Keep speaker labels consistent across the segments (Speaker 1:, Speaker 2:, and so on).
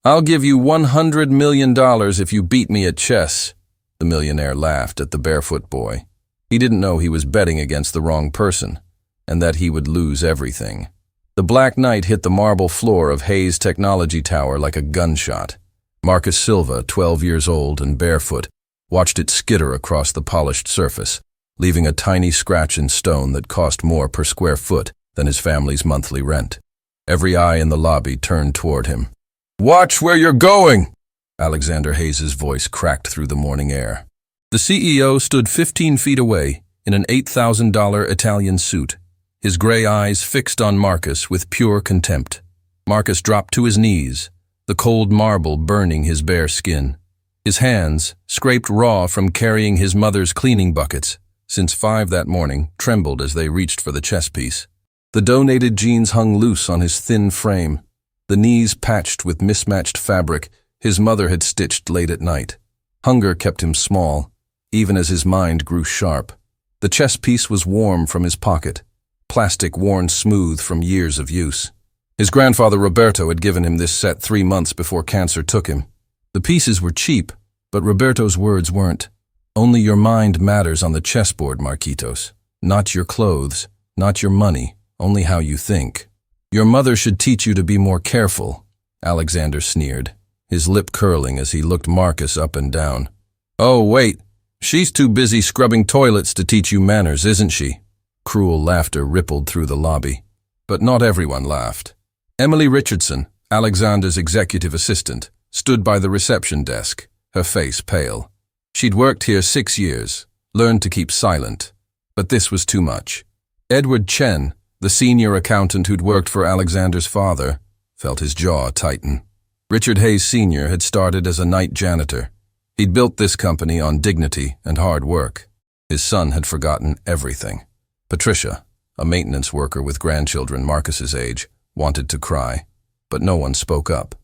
Speaker 1: I'll give you $100 million if you beat me at chess. The millionaire laughed at the barefoot boy. He didn't know he was betting against the wrong person, and that he would lose everything. The Black Knight hit the marble floor of Hayes Technology Tower like a gunshot. Marcus Silva, 12 years old and barefoot, watched it skitter across the polished surface, leaving a tiny scratch in stone that cost more per square foot than his family's monthly rent. Every eye in the lobby turned toward him. "Watch where you're going!" Alexander Hayes's voice cracked through the morning air. The CEO stood 15 feet away in an $8,000 Italian suit, his gray eyes fixed on Marcus with pure contempt. Marcus dropped to his knees, the cold marble burning his bare skin. His hands, scraped raw from carrying his mother's cleaning buckets since 5 that morning, trembled as they reached for the chess piece. The donated jeans hung loose on his thin frame, the knees patched with mismatched fabric his mother had stitched late at night. Hunger kept him small, even as his mind grew sharp. The chess piece was warm from his pocket, plastic worn smooth from years of use. His grandfather Roberto had given him this set 3 months before cancer took him. The pieces were cheap, but Roberto's words weren't. Only your mind matters on the chessboard, Marquitos. Not your clothes, not your money, only how you think. Your mother should teach you to be more careful, Alexander sneered, his lip curling as he looked Marcus up and down. Oh, wait, she's too busy scrubbing toilets to teach you manners, isn't she? Cruel laughter rippled through the lobby. But not everyone laughed. Emily Richardson, Alexander's executive assistant, stood by the reception desk, her face pale. She'd worked here 6 years, learned to keep silent. But this was too much. Edward Chen, the senior accountant who'd worked for Alexander's father, felt his jaw tighten. Richard Hayes Sr. had started as a night janitor. He'd built this company on dignity and hard work. His son had forgotten everything. Patricia, a maintenance worker with grandchildren Marcus's age, wanted to cry, but no one spoke up.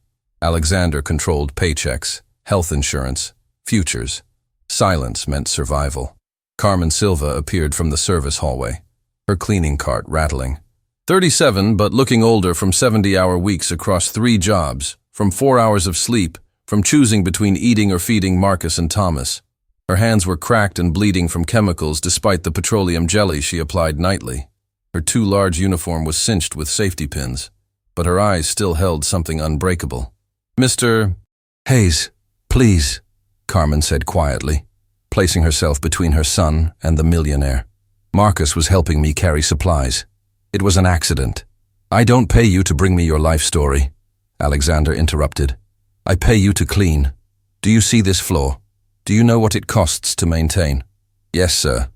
Speaker 1: Alexander controlled paychecks, health insurance, futures. Silence meant survival. Carmen Silva appeared from the service hallway, her cleaning cart rattling. 37, but looking older from 70-hour weeks across 3 jobs, from 4 hours of sleep, from choosing between eating or feeding Marcus and Thomas. Her hands were cracked and bleeding from chemicals despite the petroleum jelly she applied nightly. Her too large uniform was cinched with safety pins, but her eyes still held something unbreakable. "Mr.
Speaker 2: Hayes, please," Carmen said quietly, placing herself between her son and the millionaire. "Marcus was helping me carry supplies. It was an accident. I don't pay you to bring me your life story," Alexander interrupted. "I pay you to clean. Do you see this floor? Do you know what it costs to maintain?" "Yes, sir.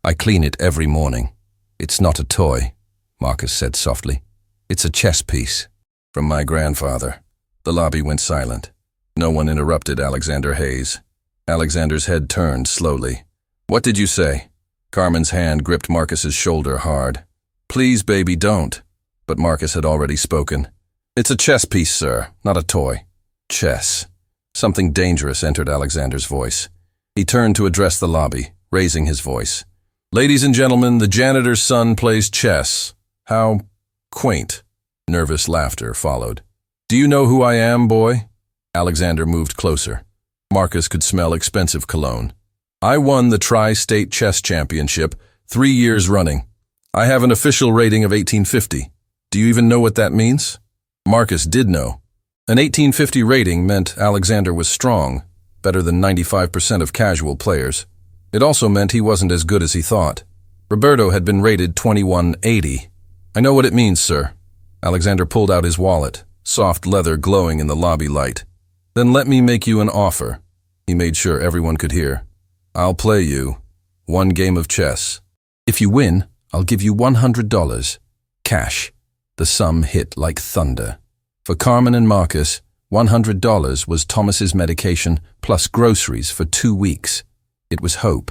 Speaker 2: I clean it every morning." "It's not a toy," Marcus said softly. "It's a chess piece." "From my grandfather." The lobby went silent. No one interrupted Alexander Hayes. Alexander's head turned slowly. "What did you say?" Carmen's hand gripped Marcus's shoulder hard. "Please, baby, don't." But Marcus had already spoken. "It's a chess piece, sir, not a toy." Chess. Something dangerous entered Alexander's voice. He turned to address the lobby, raising his voice. "Ladies and gentlemen, the janitor's son plays chess. How quaint." Nervous laughter followed. "Do you know who I am, boy?" Alexander moved closer. Marcus could smell expensive cologne. "I won the Tri-State Chess Championship 3 years running. I have an official rating of 1850. Do you even know what that means?" Marcus did know. An 1850 rating meant Alexander was strong, better than 95% of casual players. It also meant he wasn't as good as he thought. Roberto had been rated 2180. "I know what it means, sir." Alexander pulled out his wallet, soft leather glowing in the lobby light. "Then let me make you an offer." He made sure everyone could hear. "I'll play you 1 game of chess. If you win, I'll give you $100. Cash." The sum hit like thunder. For Carmen and Marcus, $100 was Thomas's medication plus groceries for 2 weeks. It was hope.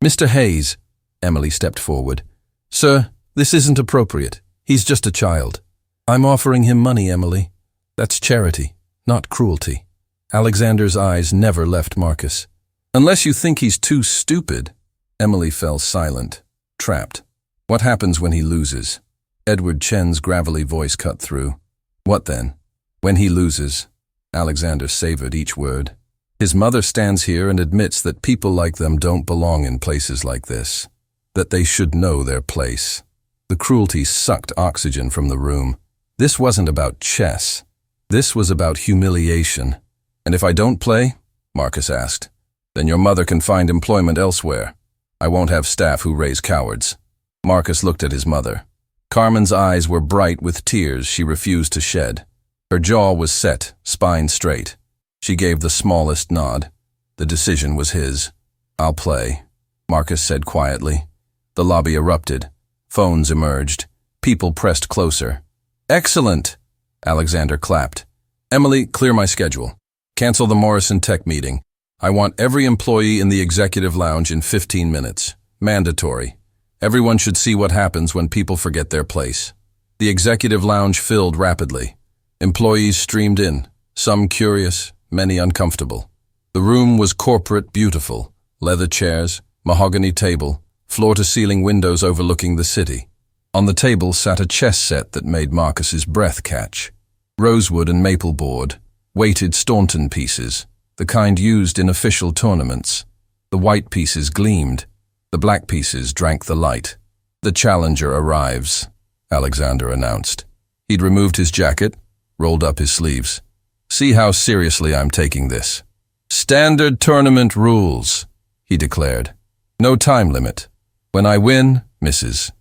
Speaker 2: "Mr. Hayes," Emily stepped forward. "Sir, this isn't appropriate. He's just a child." "I'm offering him money, Emily. That's charity, not cruelty." Alexander's eyes never left Marcus. "Unless you think he's too stupid." Emily fell silent, trapped. "What happens when he loses?" Edward Chen's gravelly voice cut through. "What then?" "When he loses."
Speaker 1: Alexander savored each word. His mother stands here and admits that people like them don't belong in places like this, that they should know their place. The cruelty sucked oxygen from the room. This wasn't about chess. This was about humiliation. "And if I don't play?" Marcus asked. "Then your mother can find employment elsewhere. I won't have staff who raise cowards." Marcus looked at his mother. Carmen's eyes were bright with tears she refused to shed. Her jaw was set, spine straight. She gave the smallest nod. The decision was his. "I'll play," Marcus said quietly. The lobby erupted. Phones emerged. People pressed closer. "Excellent!" Alexander clapped. "Emily, clear my schedule. Cancel the Morrison Tech meeting. I want every employee in the executive lounge in 15 minutes. Mandatory. Everyone should see what happens when people forget their place." The executive lounge filled rapidly. Employees streamed in, some curious, many uncomfortable. The room was corporate beautiful. Leather chairs, mahogany table, floor-to-ceiling windows overlooking the city. On the table sat a chess set that made Marcus's breath catch. Rosewood and maple board, weighted Staunton pieces, the kind used in official tournaments. The white pieces gleamed. The black pieces drank the light. "The challenger arrives," Alexander announced. He'd removed his jacket, rolled up his sleeves. "See how seriously I'm taking this. Standard tournament rules," he declared. "No time limit. When I win, Mrs.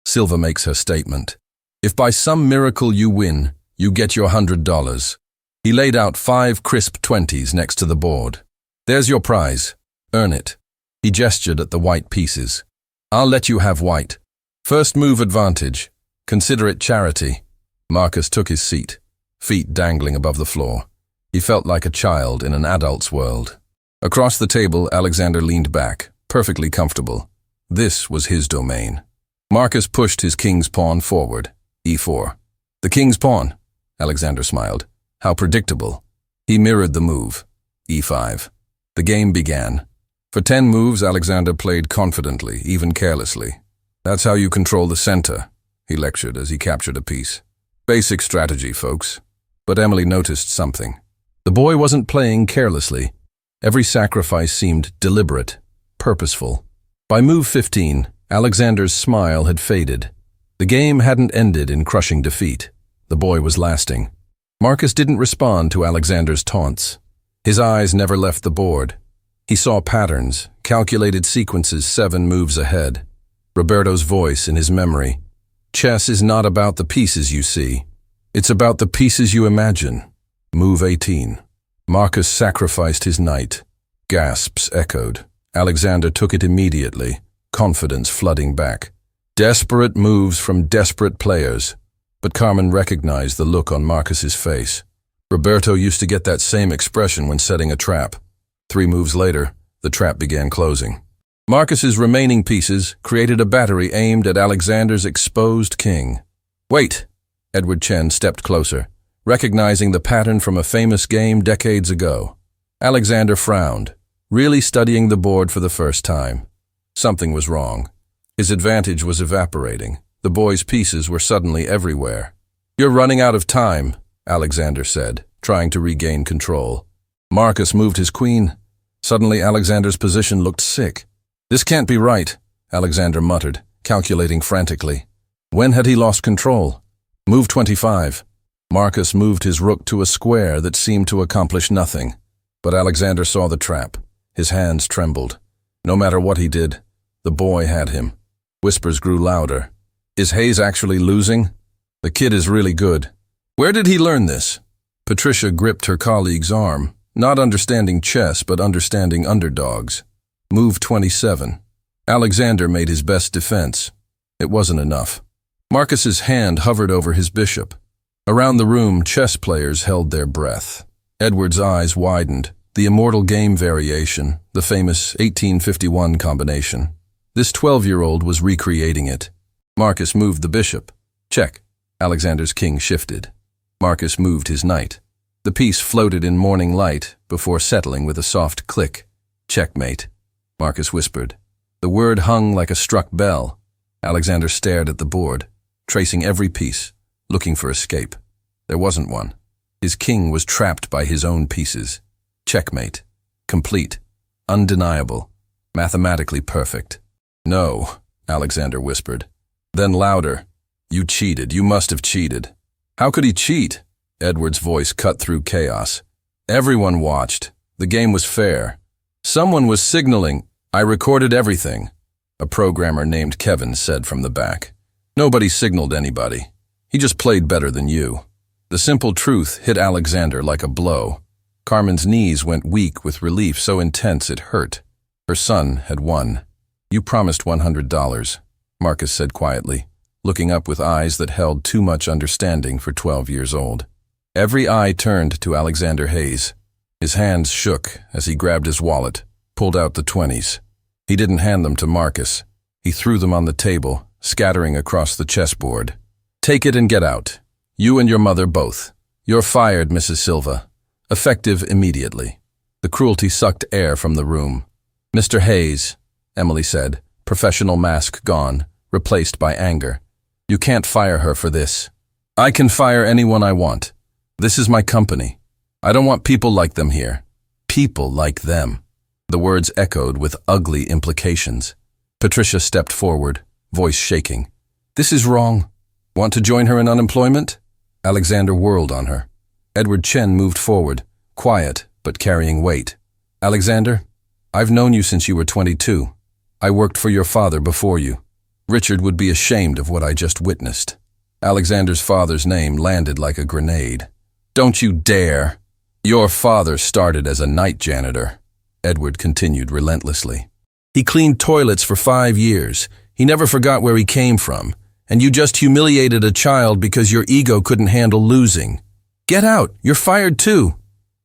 Speaker 1: Silva makes her statement. If by some miracle you win, you get your $100. He laid out 5 crisp 20s next to the board. "There's your prize. Earn it." He gestured at the white pieces. "I'll let you have white. First move advantage. Consider it charity." Marcus took his seat, feet dangling above the floor. He felt like a child in an adult's world. Across the table, Alexander leaned back, perfectly comfortable. This was his domain. Marcus pushed his king's pawn forward, e4. "The king's pawn," Alexander smiled. "How predictable." He mirrored the move, e5. The game began. For 10 moves, Alexander played confidently, even carelessly. "That's how you control the center," he lectured as he captured a piece. "Basic strategy, folks." But Emily noticed something. The boy wasn't playing carelessly. Every sacrifice seemed deliberate, purposeful. By move 15, Alexander's smile had faded. The game hadn't ended in crushing defeat. The boy was lasting. Marcus didn't respond to Alexander's taunts. His eyes never left the board. He saw patterns, calculated sequences 7 moves ahead. Roberto's voice in his memory. "Chess is not about the pieces you see. It's about the pieces you imagine." Move 18. Marcus sacrificed his knight. Gasps echoed. Alexander took it immediately, confidence flooding back. Desperate moves from desperate players. But Carmen recognized the look on Marcus's face. Roberto used to get that same expression when setting a trap. 3 moves later, the trap began closing. Marcus's remaining pieces created a battery aimed at Alexander's exposed king. "Wait!" Edward Chen stepped closer, recognizing the pattern from a famous game decades ago. Alexander frowned, really studying the board for the first time. Something was wrong. His advantage was evaporating. The boy's pieces were suddenly everywhere. "You're running out of time," Alexander said, trying to regain control. Marcus moved his queen. Suddenly, Alexander's position looked sick. "This can't be right," Alexander muttered, calculating frantically. When had he lost control? Move 25. Marcus moved his rook to a square that seemed to accomplish nothing. But Alexander saw the trap. His hands trembled. No matter what he did, the boy had him. Whispers grew louder. "Is Hayes actually losing? The kid is really good. Where did he learn this?" Patricia gripped her colleague's arm, not understanding chess but understanding underdogs. Move 27. Alexander made his best defense. It wasn't enough. Marcus's hand hovered over his bishop. Around the room, chess players held their breath. Edward's eyes widened. The immortal game variation, the famous 1851 combination. This 12-year-old was recreating it. Marcus moved the bishop. Check. Alexander's king shifted. Marcus moved his knight. The piece floated in morning light before settling with a soft click. Checkmate. Marcus whispered. The word hung like a struck bell. Alexander stared at the board, tracing every piece, looking for escape. There wasn't one. His king was trapped by his own pieces. Checkmate. Complete. Undeniable. Mathematically perfect. "No," Alexander whispered. Then louder, "You cheated. You must have cheated." "How could he cheat?" Edward's voice cut through chaos. "Everyone watched. The game was fair. Someone was signaling. I recorded everything," a programmer named Kevin said from the back. "Nobody signaled anybody. He just played better than you." The simple truth hit Alexander like a blow. Carmen's knees went weak with relief so intense it hurt. Her son had won. "You promised $100, Marcus said quietly, looking up with eyes that held too much understanding for 12 years old. Every eye turned to Alexander Hayes. His hands shook as he grabbed his wallet, pulled out the 20s. He didn't hand them to Marcus. He threw them on the table, scattering across the chessboard. "Take it and get out. You and your mother both. You're fired, Mrs. Silva. Effective immediately." The cruelty sucked air from the room. "Mr. Hayes," Emily said, professional mask gone, replaced by anger. "You can't fire her for this. I can fire anyone I want. This is my company. I don't want people like them here. People like them." The words echoed with ugly implications. Patricia stepped forward, voice shaking. "This is wrong. Want to join her in unemployment?" Alexander whirled on her. Edward Chen moved forward, quiet but carrying weight. "Alexander, I've known you since you were 22. I worked for your father before you. Richard would be ashamed of what I just witnessed." Alexander's father's name landed like a grenade. "Don't you dare! Your father started as a night janitor," Edward continued relentlessly. "He cleaned toilets for 5 years. He never forgot where he came from. And you just humiliated a child because your ego couldn't handle losing. Get out! You're fired too.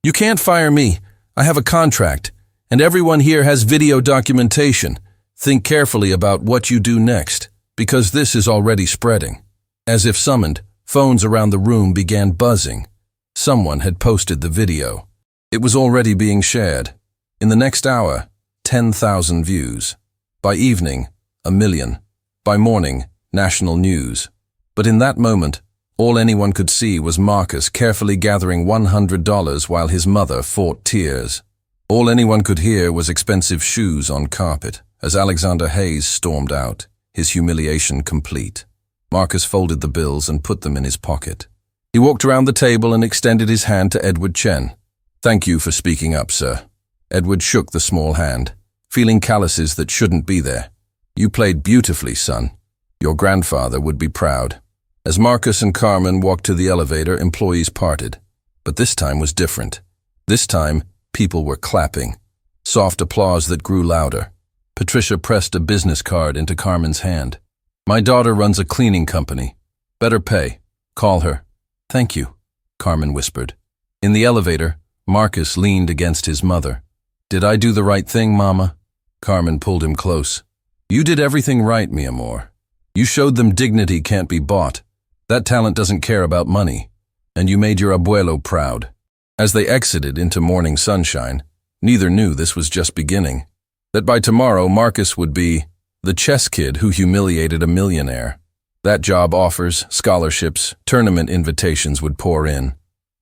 Speaker 1: You can't fire me. I have a contract. And everyone here has video documentation. Think carefully about what you do next, because this is already spreading." As if summoned, phones around the room began buzzing. Someone had posted the video. It was already being shared. In the next hour, 10,000 views. By evening, 1 million. By morning, national news. But in that moment, all anyone could see was Marcus carefully gathering $100 while his mother fought tears. All anyone could hear was expensive shoes on carpet as Alexander Hayes stormed out, his humiliation complete. Marcus folded the bills and put them in his pocket. He walked around the table and extended his hand to Edward Chen. "Thank you for speaking up, sir." Edward shook the small hand, feeling calluses that shouldn't be there. "You played beautifully, son. Your grandfather would be proud." As Marcus and Carmen walked to the elevator, employees parted. But this time was different. This time, people were clapping. Soft applause that grew louder. Patricia pressed a business card into Carmen's hand. "My daughter runs a cleaning company. Better pay. Call her." "Thank you," Carmen whispered. In the elevator, Marcus leaned against his mother. "Did I do the right thing, Mama?" Carmen pulled him close. "You did everything right, mi amor. You showed them dignity can't be bought. That talent doesn't care about money. And you made your abuelo proud." As they exited into morning sunshine, neither knew this was just beginning. That by tomorrow, Marcus would be the chess kid who humiliated a millionaire. That job offers, scholarships, tournament invitations would pour in.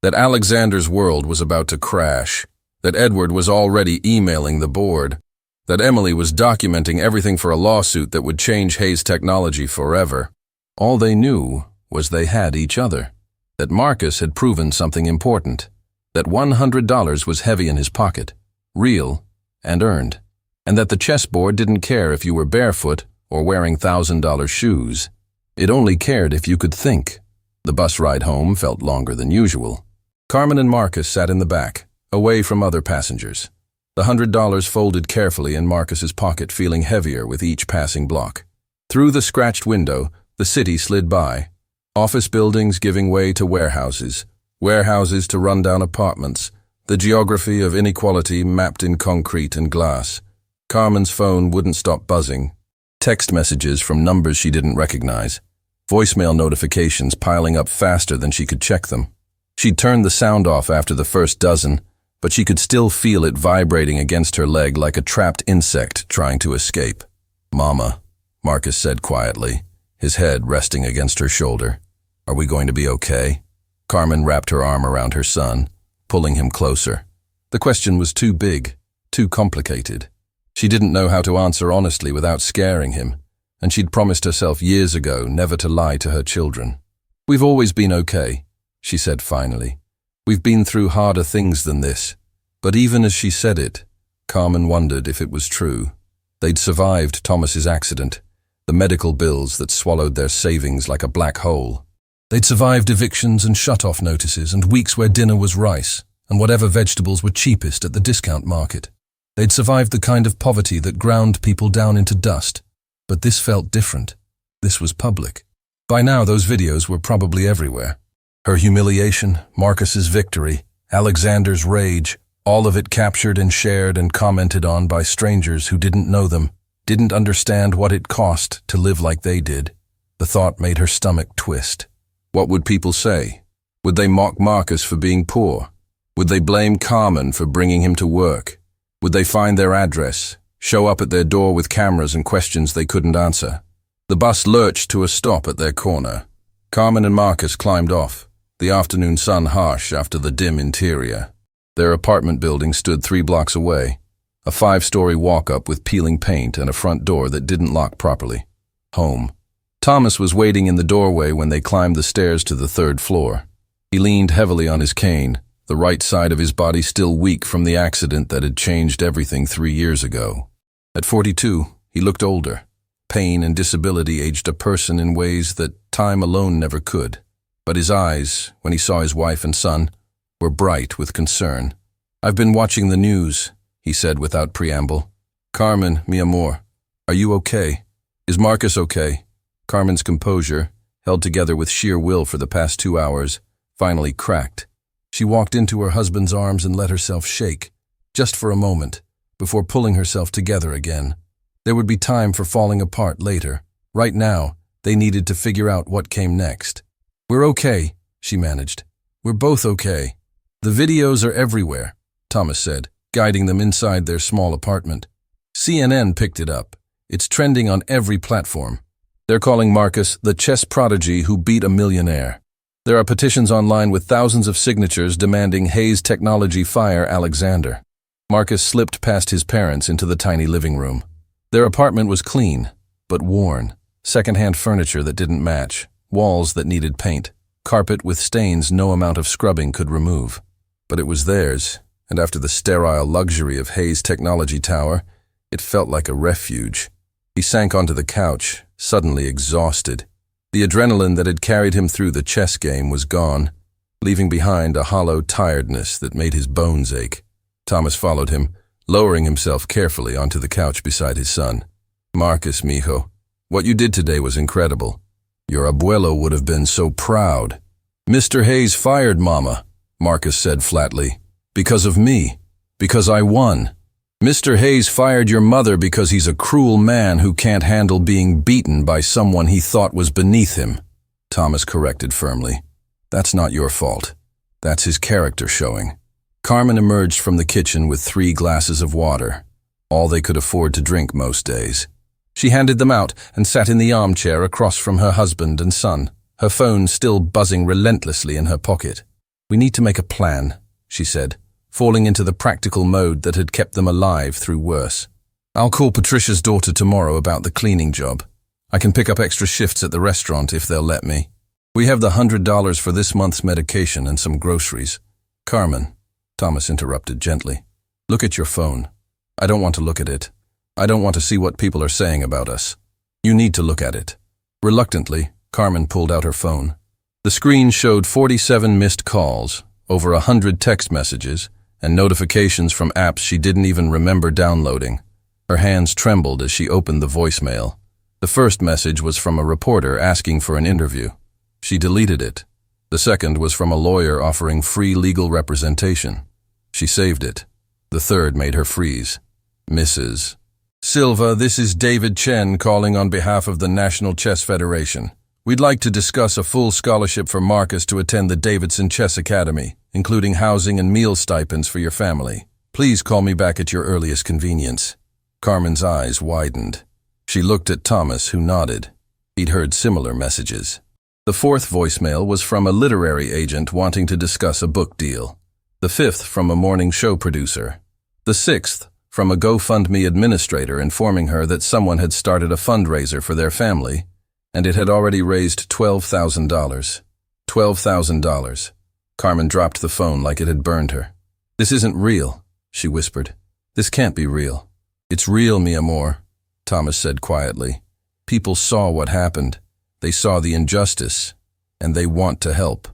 Speaker 1: That Alexander's world was about to crash. That Edward was already emailing the board. That Emily was documenting everything for a lawsuit that would change Hayes Technology forever. All they knew was they had each other. That Marcus had proven something important. That $100 was heavy in his pocket, real and earned. And that the chessboard didn't care if you were barefoot or wearing $1,000 shoes. It only cared if you could think. The bus ride home felt longer than usual. Carmen and Marcus sat in the back, away from other passengers. The $100 folded carefully in Marcus's pocket, feeling heavier with each passing block. Through the scratched window, the city slid by. Office buildings giving way to warehouses, warehouses to rundown apartments, the geography of inequality mapped in concrete and glass. Carmen's phone wouldn't stop buzzing. Text messages from numbers she didn't recognize. Voicemail notifications piling up faster than she could check them. She'd turned the sound off after the first dozen, but she could still feel it vibrating against her leg like a trapped insect trying to escape. "Mama," Marcus said quietly, his head resting against her shoulder. "Are we going to be okay?" Carmen wrapped her arm around her son, pulling him closer. The question was too big, too complicated. She didn't know how to answer honestly without scaring him, and she'd promised herself years ago never to lie to her children. "We've always been okay," she said finally. "We've been through harder things than this." But even as she said it, Carmen wondered if it was true. They'd survived Thomas's accident, the medical bills that swallowed their savings like a black hole. They'd survived evictions and shut-off notices and weeks where dinner was rice and whatever vegetables were cheapest at the discount market. They'd survived the kind of poverty that ground people down into dust. But this felt different. This was public. By now, those videos were probably everywhere. Her humiliation, Marcus's victory, Alexander's rage, all of it captured and shared and commented on by strangers who didn't know them, didn't understand what it cost to live like they did. The thought made her stomach twist. What would people say? Would they mock Marcus for being poor? Would they blame Carmen for bringing him to work? Would they find their address, show up at their door with cameras and questions they couldn't answer? The bus lurched to a stop at their corner. Carmen and Marcus climbed off, the afternoon sun harsh after the dim interior. Their apartment building stood 3 blocks away, a 5-story walk-up with peeling paint and a front door that didn't lock properly. Home. Thomas was waiting in the doorway when they climbed the stairs to the 3rd floor. He leaned heavily on his cane, the right side of his body still weak from the accident that had changed everything 3 years ago. At 42, he looked older. Pain and disability aged a person in ways that time alone never could. But his eyes, when he saw his wife and son, were bright with concern. "I've been watching the news," he said without preamble. "Carmen, mi amor, are you okay? Is Marcus okay?" Carmen's composure, held together with sheer will for the past 2 hours, finally cracked. She walked into her husband's arms and let herself shake, just for a moment, before pulling herself together again. There would be time for falling apart later. Right now, they needed to figure out what came next. "We're okay," she managed. "We're both okay." "The videos are everywhere," Thomas said, guiding them inside their small apartment. CNN picked it up. It's trending on every platform. They're calling Marcus the chess prodigy who beat a millionaire. There are petitions online with thousands of signatures demanding Hayes Technology fire Alexander. Marcus slipped past his parents into the tiny living room. Their apartment was clean, but worn. Second-hand furniture that didn't match, walls that needed paint, carpet with stains no amount of scrubbing could remove. But it was theirs, and after the sterile luxury of Hayes Technology Tower, it felt like a refuge. He sank onto the couch, suddenly exhausted. The adrenaline that had carried him through the chess game was gone, leaving behind a hollow tiredness that made his bones ache. Thomas followed him, lowering himself carefully onto the couch beside his son. "Marcus, mijo, what you did today was incredible. Your abuelo would have been so proud." "Mr. Hayes fired Mama," Marcus said flatly. "Because of me. Because I won. Mr. Hayes fired your mother because he's a cruel man who can't handle being beaten by someone he thought was beneath him," Thomas corrected firmly. "That's not your fault. That's his character showing." Carmen emerged from the kitchen with 3 glasses of water, all they could afford to drink most days. She handed them out and sat in the armchair across from her husband and son, her phone still buzzing relentlessly in her pocket. "We need to make a plan," she said, falling into the practical mode that had kept them alive through worse. "I'll call Patricia's daughter tomorrow about the cleaning job. I can pick up extra shifts at the restaurant if they'll let me. We have the $100 for this month's medication and some groceries." "Carmen," Thomas interrupted gently, "look at your phone. I don't want to look at it. I don't want to see what people are saying about us. You need to look at it." Reluctantly, Carmen pulled out her phone. The screen showed 47 missed calls, over 100 text messages, and notifications from apps she didn't even remember downloading. Her hands trembled as she opened the voicemail. The first message was from a reporter asking for an interview. She deleted it. The second was from a lawyer offering free legal representation. She saved it. The third made her freeze. "Mrs. Silva, this is David Chen calling on behalf of the National Chess Federation. We'd like to discuss a full scholarship for Marcus to attend the Davidson Chess Academy, including housing and meal stipends for your family. Please call me back at your earliest convenience." Carmen's eyes widened. She looked at Thomas, who nodded. He'd heard similar messages. The fourth voicemail was from a literary agent wanting to discuss a book deal. The fifth from a morning show producer. The sixth from a GoFundMe administrator informing her that someone had started a fundraiser for their family, and it had already raised $12,000. $12,000. Carmen dropped the phone like it had burned her. "This isn't real," she whispered. "This can't be real." "It's real, mi amor," Thomas said quietly. "People saw what happened. They saw the injustice, and they want to help."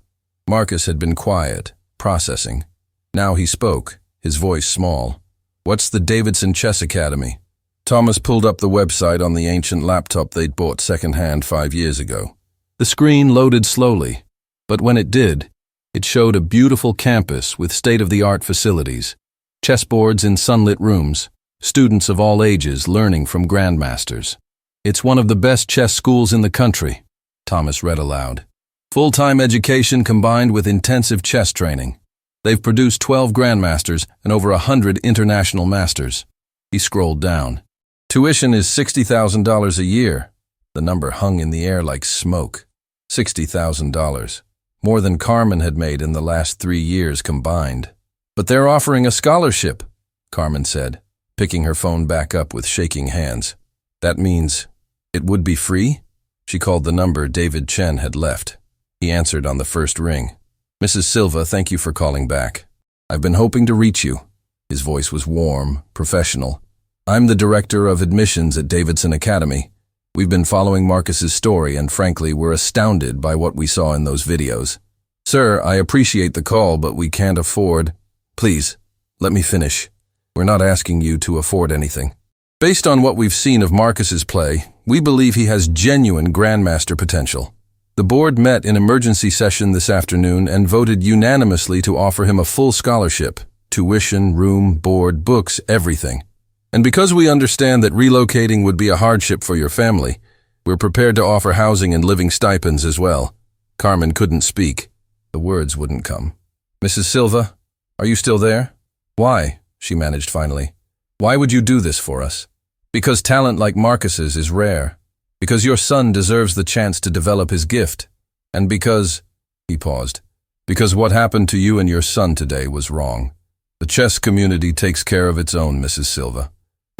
Speaker 1: Marcus had been quiet, processing. Now he spoke, his voice small. "What's the Davidson Chess Academy?" Thomas pulled up the website on the ancient laptop they'd bought secondhand 5 years ago. The screen loaded slowly, but when it did, it showed a beautiful campus with state-of-the-art facilities, chessboards in sunlit rooms, students of all ages learning from grandmasters. "It's one of the best chess schools in the country," Thomas read aloud. "Full-time education combined with intensive chess training. They've produced 12 grandmasters and over 100 international masters." He scrolled down. "Tuition is $60,000 a year." The number hung in the air like smoke. $60,000. More than Carmen had made in the last 3 years combined. "But they're offering a scholarship," Carmen said, picking her phone back up with shaking hands. "That means it would be free?" She called the number David Chen had left. He answered on the first ring. "Mrs. Silva, thank you for calling back. I've been hoping to reach you." His voice was warm, professional. "I'm the director of admissions at Davidson Academy. We've been following Marcus's story and frankly, we're astounded by what we saw in those videos. Sir, I appreciate the call, but we can't afford—" "Please, let me finish. We're not asking you to afford anything. Based on what we've seen of Marcus's play, we believe he has genuine grandmaster potential. The board met in emergency session this afternoon and voted unanimously to offer him a full scholarship, tuition, room, board, books, everything. And because we understand that relocating would be a hardship for your family, we're prepared to offer housing and living stipends as well." Carmen couldn't speak. The words wouldn't come. "Mrs. Silva, are you still there?" "Why?" she managed finally. "Why would you do this for us?" "Because talent like Marcus's is rare. Because your son deserves the chance to develop his gift. And because—" he paused. "Because what happened to you and your son today was wrong. The chess community takes care of its own, Mrs. Silva.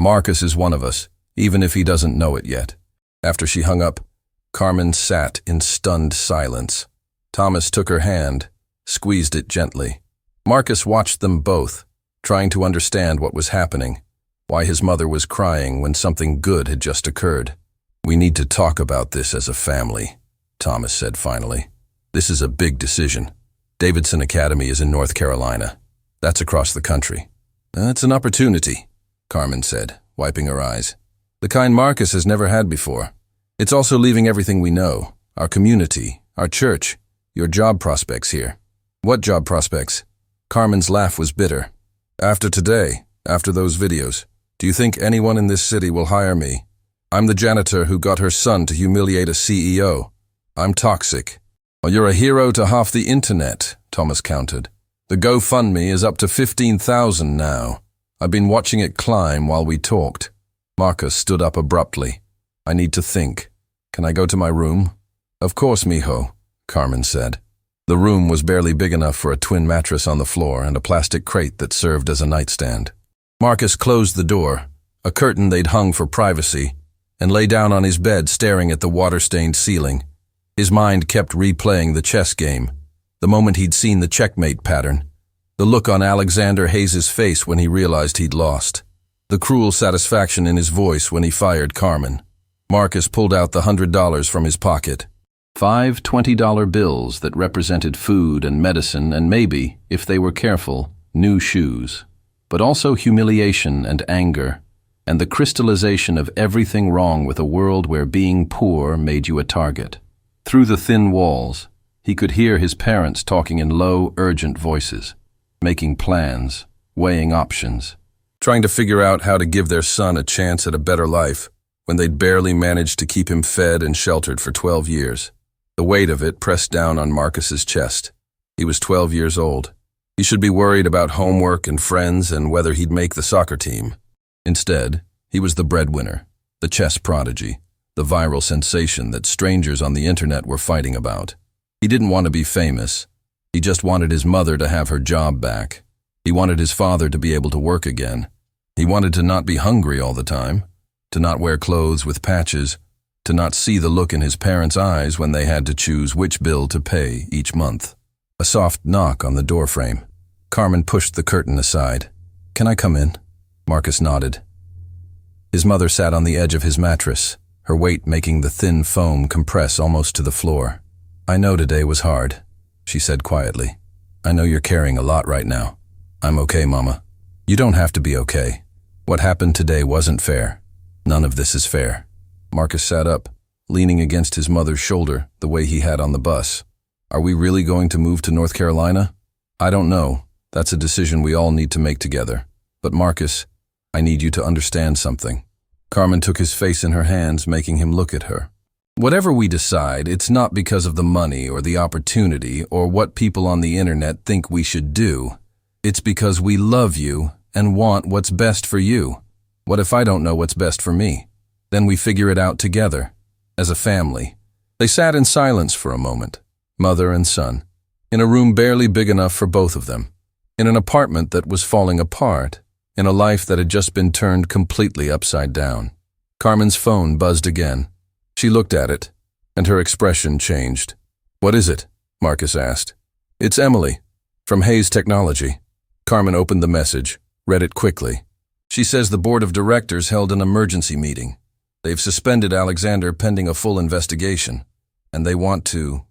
Speaker 1: Marcus is one of us, even if he doesn't know it yet." After she hung up, Carmen sat in stunned silence. Thomas took her hand, squeezed it gently. Marcus watched them both, trying to understand what was happening, why his mother was crying when something good had just occurred. "We need to talk about this as a family," Thomas said finally. "This is a big decision. Davidson Academy is in North Carolina. That's across the country." "It's an opportunity," Carmen said, wiping her eyes. "The kind Marcus has never had before. It's also leaving everything we know, our community, our church, your job prospects here." "What job prospects?" Carmen's laugh was bitter. "After today, after those videos, do you think anyone in this city will hire me? I'm the janitor who got her son to humiliate a CEO. I'm toxic." "Well, you're a hero to half the internet," Thomas countered. "The GoFundMe is up to 15,000 now. I've been watching it climb while we talked." Marcus stood up abruptly. "I need to think. Can I go to my room?" "Of course, mijo," Carmen said. The room was barely big enough for a twin mattress on the floor and a plastic crate that served as a nightstand. Marcus closed the door, a curtain they'd hung for privacy, and lay down on his bed staring at the water-stained ceiling. His mind kept replaying the chess game, the moment he'd seen the checkmate pattern, the look on Alexander Hayes' face when he realized he'd lost, the cruel satisfaction in his voice when he fired Carmen. Marcus pulled out the $100 from his pocket. 5 $20 bills that represented food and medicine and maybe, if they were careful, new shoes. But also humiliation and anger, and the crystallization of everything wrong with a world where being poor made you a target. Through the thin walls, he could hear his parents talking in low, urgent voices, making plans, weighing options, trying to figure out how to give their son a chance at a better life when they'd barely managed to keep him fed and sheltered for 12 years. The weight of it pressed down on Marcus's chest. He was 12 years old. He should be worried about homework and friends and whether he'd make the soccer team. Instead, he was the breadwinner, the chess prodigy, the viral sensation that strangers on the internet were fighting about. He didn't want to be famous. He just wanted his mother to have her job back. He wanted his father to be able to work again. He wanted to not be hungry all the time, to not wear clothes with patches, to not see the look in his parents' eyes when they had to choose which bill to pay each month. A soft knock on the doorframe. Carmen pushed the curtain aside. "Can I come in?" Marcus nodded. His mother sat on the edge of his mattress, her weight making the thin foam compress almost to the floor. "I know today was hard," she said quietly. "I know you're carrying a lot right now." "I'm okay, Mama." "You don't have to be okay. What happened today wasn't fair. None of this is fair." Marcus sat up, leaning against his mother's shoulder the way he had on the bus. "Are we really going to move to North Carolina?" "I don't know. That's a decision we all need to make together. But Marcus, I need you to understand something." Carmen took his face in her hands, making him look at her. "Whatever we decide, it's not because of the money or the opportunity or what people on the internet think we should do. It's because we love you and want what's best for you. What if I don't know what's best for me? Then we figure it out together, as a family." They sat in silence for a moment, mother and son, in a room barely big enough for both of them, in an apartment that was falling apart, in a life that had just been turned completely upside down. Carmen's phone buzzed again. She looked at it, and her expression changed. "What is it?" Marcus asked. "It's Emily, from Hayes Technology." Carmen opened the message, read it quickly. She says the board of directors held an emergency meeting. They've suspended Alexander pending a full investigation, and they want to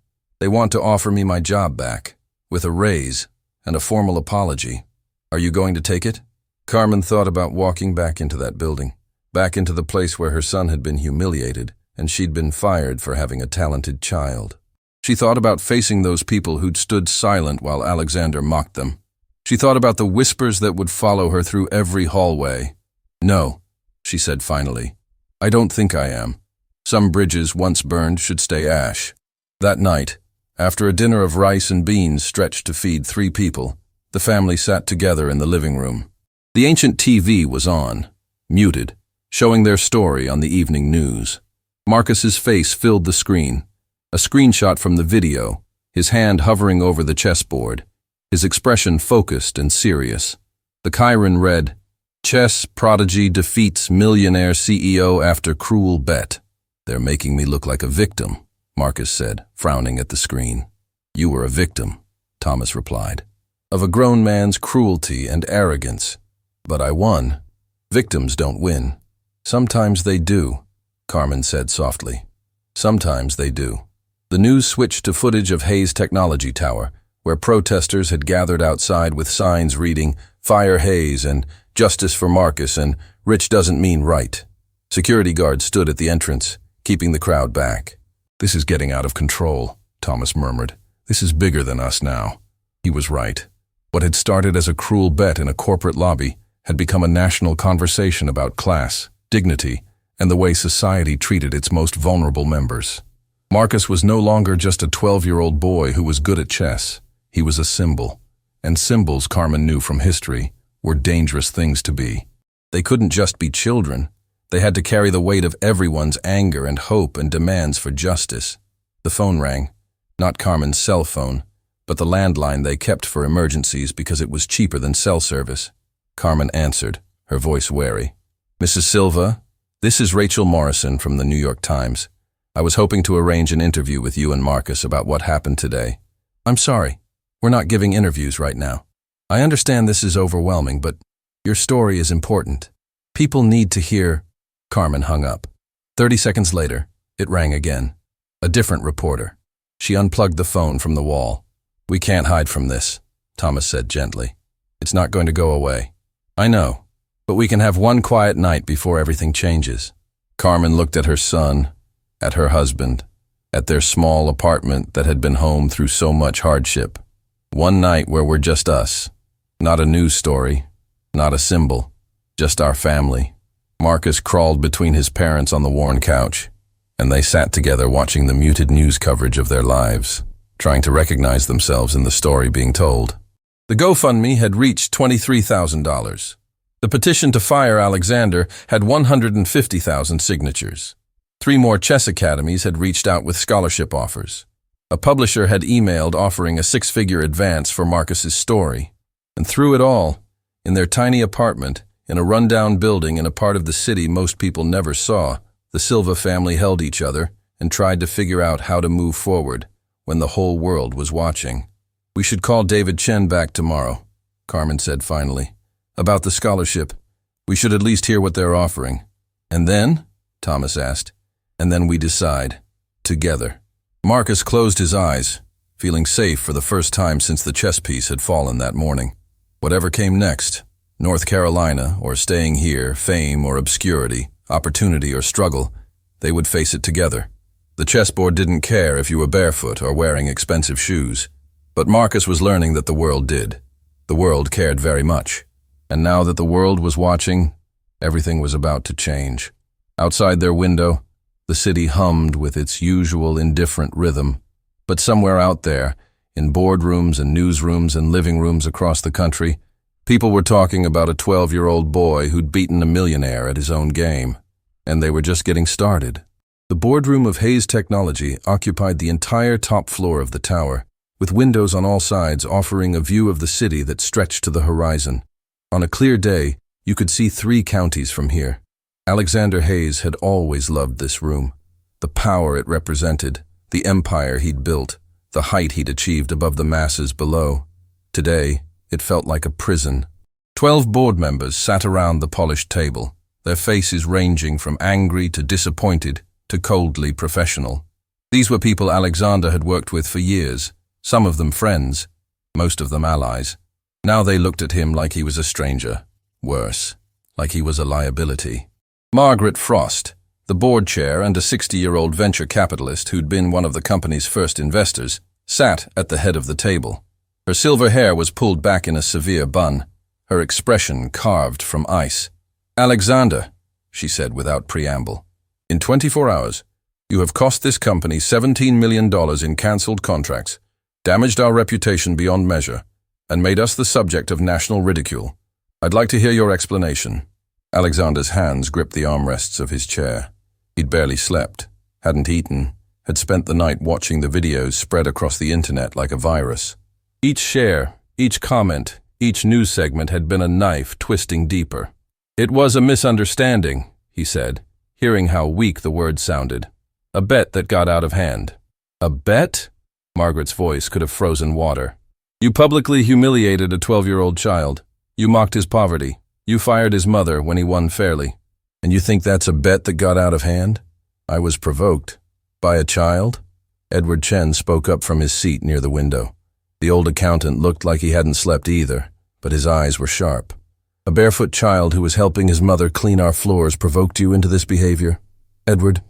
Speaker 1: offer me my job back, with a raise and a formal apology. Are you going to take it? Carmen thought about walking back into that building, back into the place where her son had been humiliated and she'd been fired for having a talented child. She thought about facing those people who'd stood silent while Alexander mocked them. She thought about the whispers that would follow her through every hallway. "No," she said finally. "I don't think I am. Some bridges once burned should stay ash." That night, after a dinner of rice and beans stretched to feed 3 people, the family sat together in the living room. The ancient TV was on, muted, showing their story on the evening news. Marcus's face filled the screen, a screenshot from the video, his hand hovering over the chessboard, his expression focused and serious. The Chiron read, "Chess prodigy defeats millionaire CEO after cruel bet." "They're making me look like a victim," Marcus said, frowning at the screen. "You were a victim," Thomas replied, "of a grown man's cruelty and arrogance. But I won. Victims don't win." "Sometimes they do," Carmen said softly. "Sometimes they do." The news switched to footage of Hayes Technology Tower, where protesters had gathered outside with signs reading, "Fire Hayes" and "Justice for Marcus" and "Rich doesn't mean right." Security guards stood at the entrance, keeping the crowd back. "This is getting out of control," Thomas murmured. "This is bigger than us now." He was right. What had started as a cruel bet in a corporate lobby had become a national conversation about class, dignity, and the way society treated its most vulnerable members. Marcus was no longer just a 12-year-old boy who was good at chess. He was a symbol, and symbols, Carmen knew from history, were dangerous things to be. They couldn't just be children. They had to carry the weight of everyone's anger and hope and demands for justice. The phone rang, not Carmen's cell phone, but the landline they kept for emergencies because it was cheaper than cell service. Carmen answered, her voice wary. "Mrs. Silva, this is Rachel Morrison from the New York Times. I was hoping to arrange an interview with you and Marcus about what happened today." "I'm sorry. We're not giving interviews right now. I understand this is overwhelming, but your story is important. People need to hear." Carmen hung up. 30 seconds later, it rang again. A different reporter. She unplugged the phone from the wall. "We can't hide from this," Thomas said gently. "It's not going to go away." "I know, but we can have one quiet night before everything changes." Carmen looked at her son, at her husband, at their small apartment that had been home through so much hardship. One night where we're just us. Not a news story, not a symbol, just our family. Marcus crawled between his parents on the worn couch, and they sat together watching the muted news coverage of their lives, trying to recognize themselves in the story being told. The GoFundMe had reached $23,000. The petition to fire Alexander had 150,000 signatures. 3 more chess academies had reached out with scholarship offers. A publisher had emailed offering a 6-figure advance for Marcus's story. And through it all, in their tiny apartment, in a rundown building in a part of the city most people never saw, the Silva family held each other and tried to figure out how to move forward when the whole world was watching. "We should call David Chen back tomorrow," Carmen said finally. "About the scholarship. We should at least hear what they're offering." "And then?" Thomas asked. "And then we decide. Together." Marcus closed his eyes, feeling safe for the first time since the chess piece had fallen that morning. Whatever came next, North Carolina or staying here, fame or obscurity, opportunity or struggle, they would face it together. The chessboard didn't care if you were barefoot or wearing expensive shoes. But Marcus was learning that the world did. The world cared very much. And now that the world was watching, everything was about to change. Outside their window, the city hummed with its usual indifferent rhythm. But somewhere out there, in boardrooms and newsrooms and living rooms across the country, people were talking about a 12-year-old boy who'd beaten a millionaire at his own game. And they were just getting started. The boardroom of Hayes Technology occupied the entire top floor of the tower, with windows on all sides offering a view of the city that stretched to the horizon. On a clear day, you could see 3 counties from here. Alexander Hayes had always loved this room. The power it represented, the empire he'd built, the height he'd achieved above the masses below. Today, it felt like a prison. 12 board members sat around the polished table, their faces ranging from angry to disappointed to coldly professional. These were people Alexander had worked with for years, some of them friends, most of them allies. Now they looked at him like he was a stranger. Worse, like he was a liability. Margaret Frost, the board chair and a 60-year-old venture capitalist who'd been one of the company's first investors, sat at the head of the table. Her silver hair was pulled back in a severe bun, her expression carved from ice. "Alexander," she said without preamble, "in 24 hours, you have cost this company $17 million in cancelled contracts, damaged our reputation beyond measure, and made us the subject of national ridicule. I'd like to hear your explanation." Alexander's hands gripped the armrests of his chair. He'd barely slept, hadn't eaten, had spent the night watching the videos spread across the internet like a virus. Each share, each comment, each news segment had been a knife twisting deeper. "It was a misunderstanding," he said, hearing how weak the words sounded. "A bet that got out of hand." "A bet?" Margaret's voice could have frozen water. "You publicly humiliated a 12-year-old child. You mocked his poverty. You fired his mother when he won fairly. And you think that's a bet that got out of hand?" "I was provoked." "By a child?" Edward Chen spoke up from his seat near the window. The old accountant looked like he hadn't slept either, but his eyes were sharp. "A barefoot child who was helping his mother clean our floors provoked you into this behavior? Edward,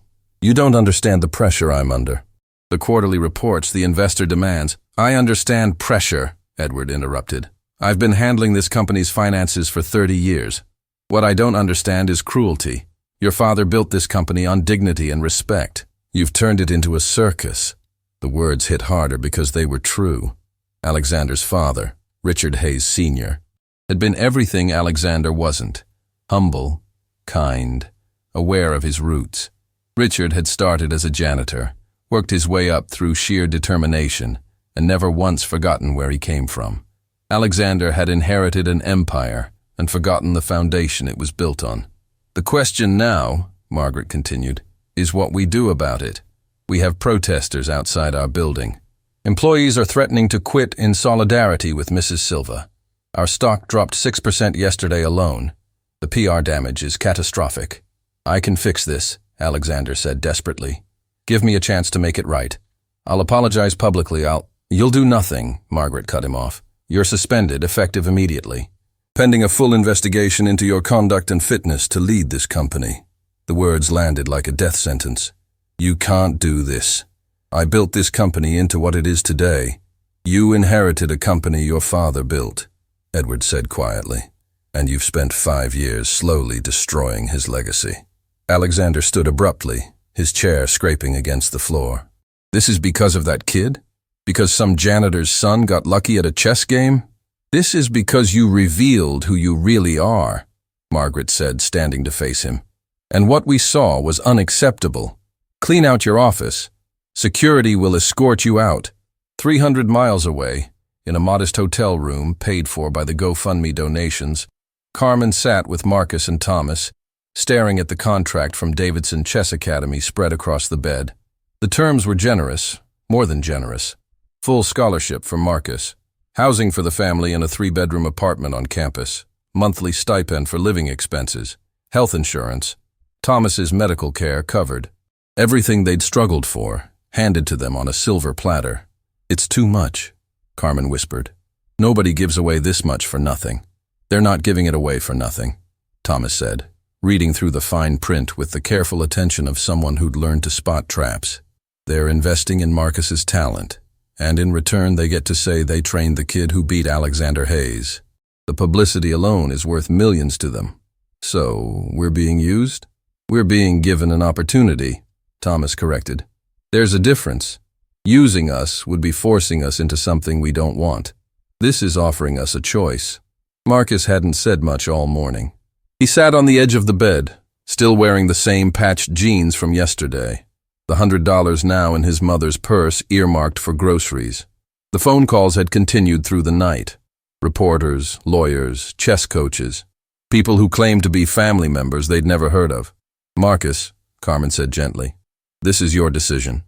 Speaker 1: you don't understand the pressure I'm under. The quarterly reports, the investor demands." "I understand pressure," Edward interrupted. "I've been handling this company's finances for 30 years. What I don't understand is cruelty. Your father built this company on dignity and respect. You've turned it into a circus." The words hit harder because they were true. Alexander's father, Richard Hayes Sr., had been everything Alexander wasn't. Humble, kind, aware of his roots. Richard had started as a janitor, worked his way up through sheer determination, and never once forgotten where he came from. Alexander had inherited an empire and forgotten the foundation it was built on. "The question now," Margaret continued, "is what we do about it. We have protesters outside our building. Employees are threatening to quit in solidarity with Mrs. Silva. Our stock dropped 6% yesterday alone. The PR damage is catastrophic." "I can fix this," Alexander said desperately. "Give me a chance to make it right. I'll apologize publicly. You'll do nothing," Margaret cut him off. "You're suspended, effective immediately. Pending a full investigation into your conduct and fitness to lead this company." The words landed like a death sentence. "You can't do this. I built this company into what it is today. You inherited a company your father built," Edward said quietly, "and you've spent 5 years slowly destroying his legacy." Alexander stood abruptly, his chair scraping against the floor. "This is because of that kid? Because some janitor's son got lucky at a chess game? This is because you revealed who you really are," Margaret said, standing to face him. And what we saw was unacceptable. Clean out your office. Security will escort you out. 300 miles away, in a modest hotel room paid for by the GoFundMe donations, Carmen sat with Marcus and Thomas, staring at the contract from Davidson Chess Academy spread across the bed. The terms were generous, more than generous. Full scholarship for Marcus, housing for the family in a 3-bedroom apartment on campus, monthly stipend for living expenses, health insurance, Thomas's medical care covered. Everything they'd struggled for, handed to them on a silver platter. "It's too much," Carmen whispered. "Nobody gives away this much for nothing." "They're not giving it away for nothing," Thomas said, reading through the fine print with the careful attention of someone who'd learned to spot traps. "They're investing in Marcus's talent, and in return they get to say they trained the kid who beat Alexander Hayes. The publicity alone is worth millions to them. So, we're being used?" "We're being given an opportunity," Thomas corrected. "There's a difference. Using us would be forcing us into something we don't want. This is offering us a choice." Marcus hadn't said much all morning. He sat on the edge of the bed, still wearing the same patched jeans from yesterday, the $100 now in his mother's purse earmarked for groceries. The phone calls had continued through the night. Reporters, lawyers, chess coaches, people who claimed to be family members they'd never heard of. "Marcus," Carmen said gently, "this is your decision.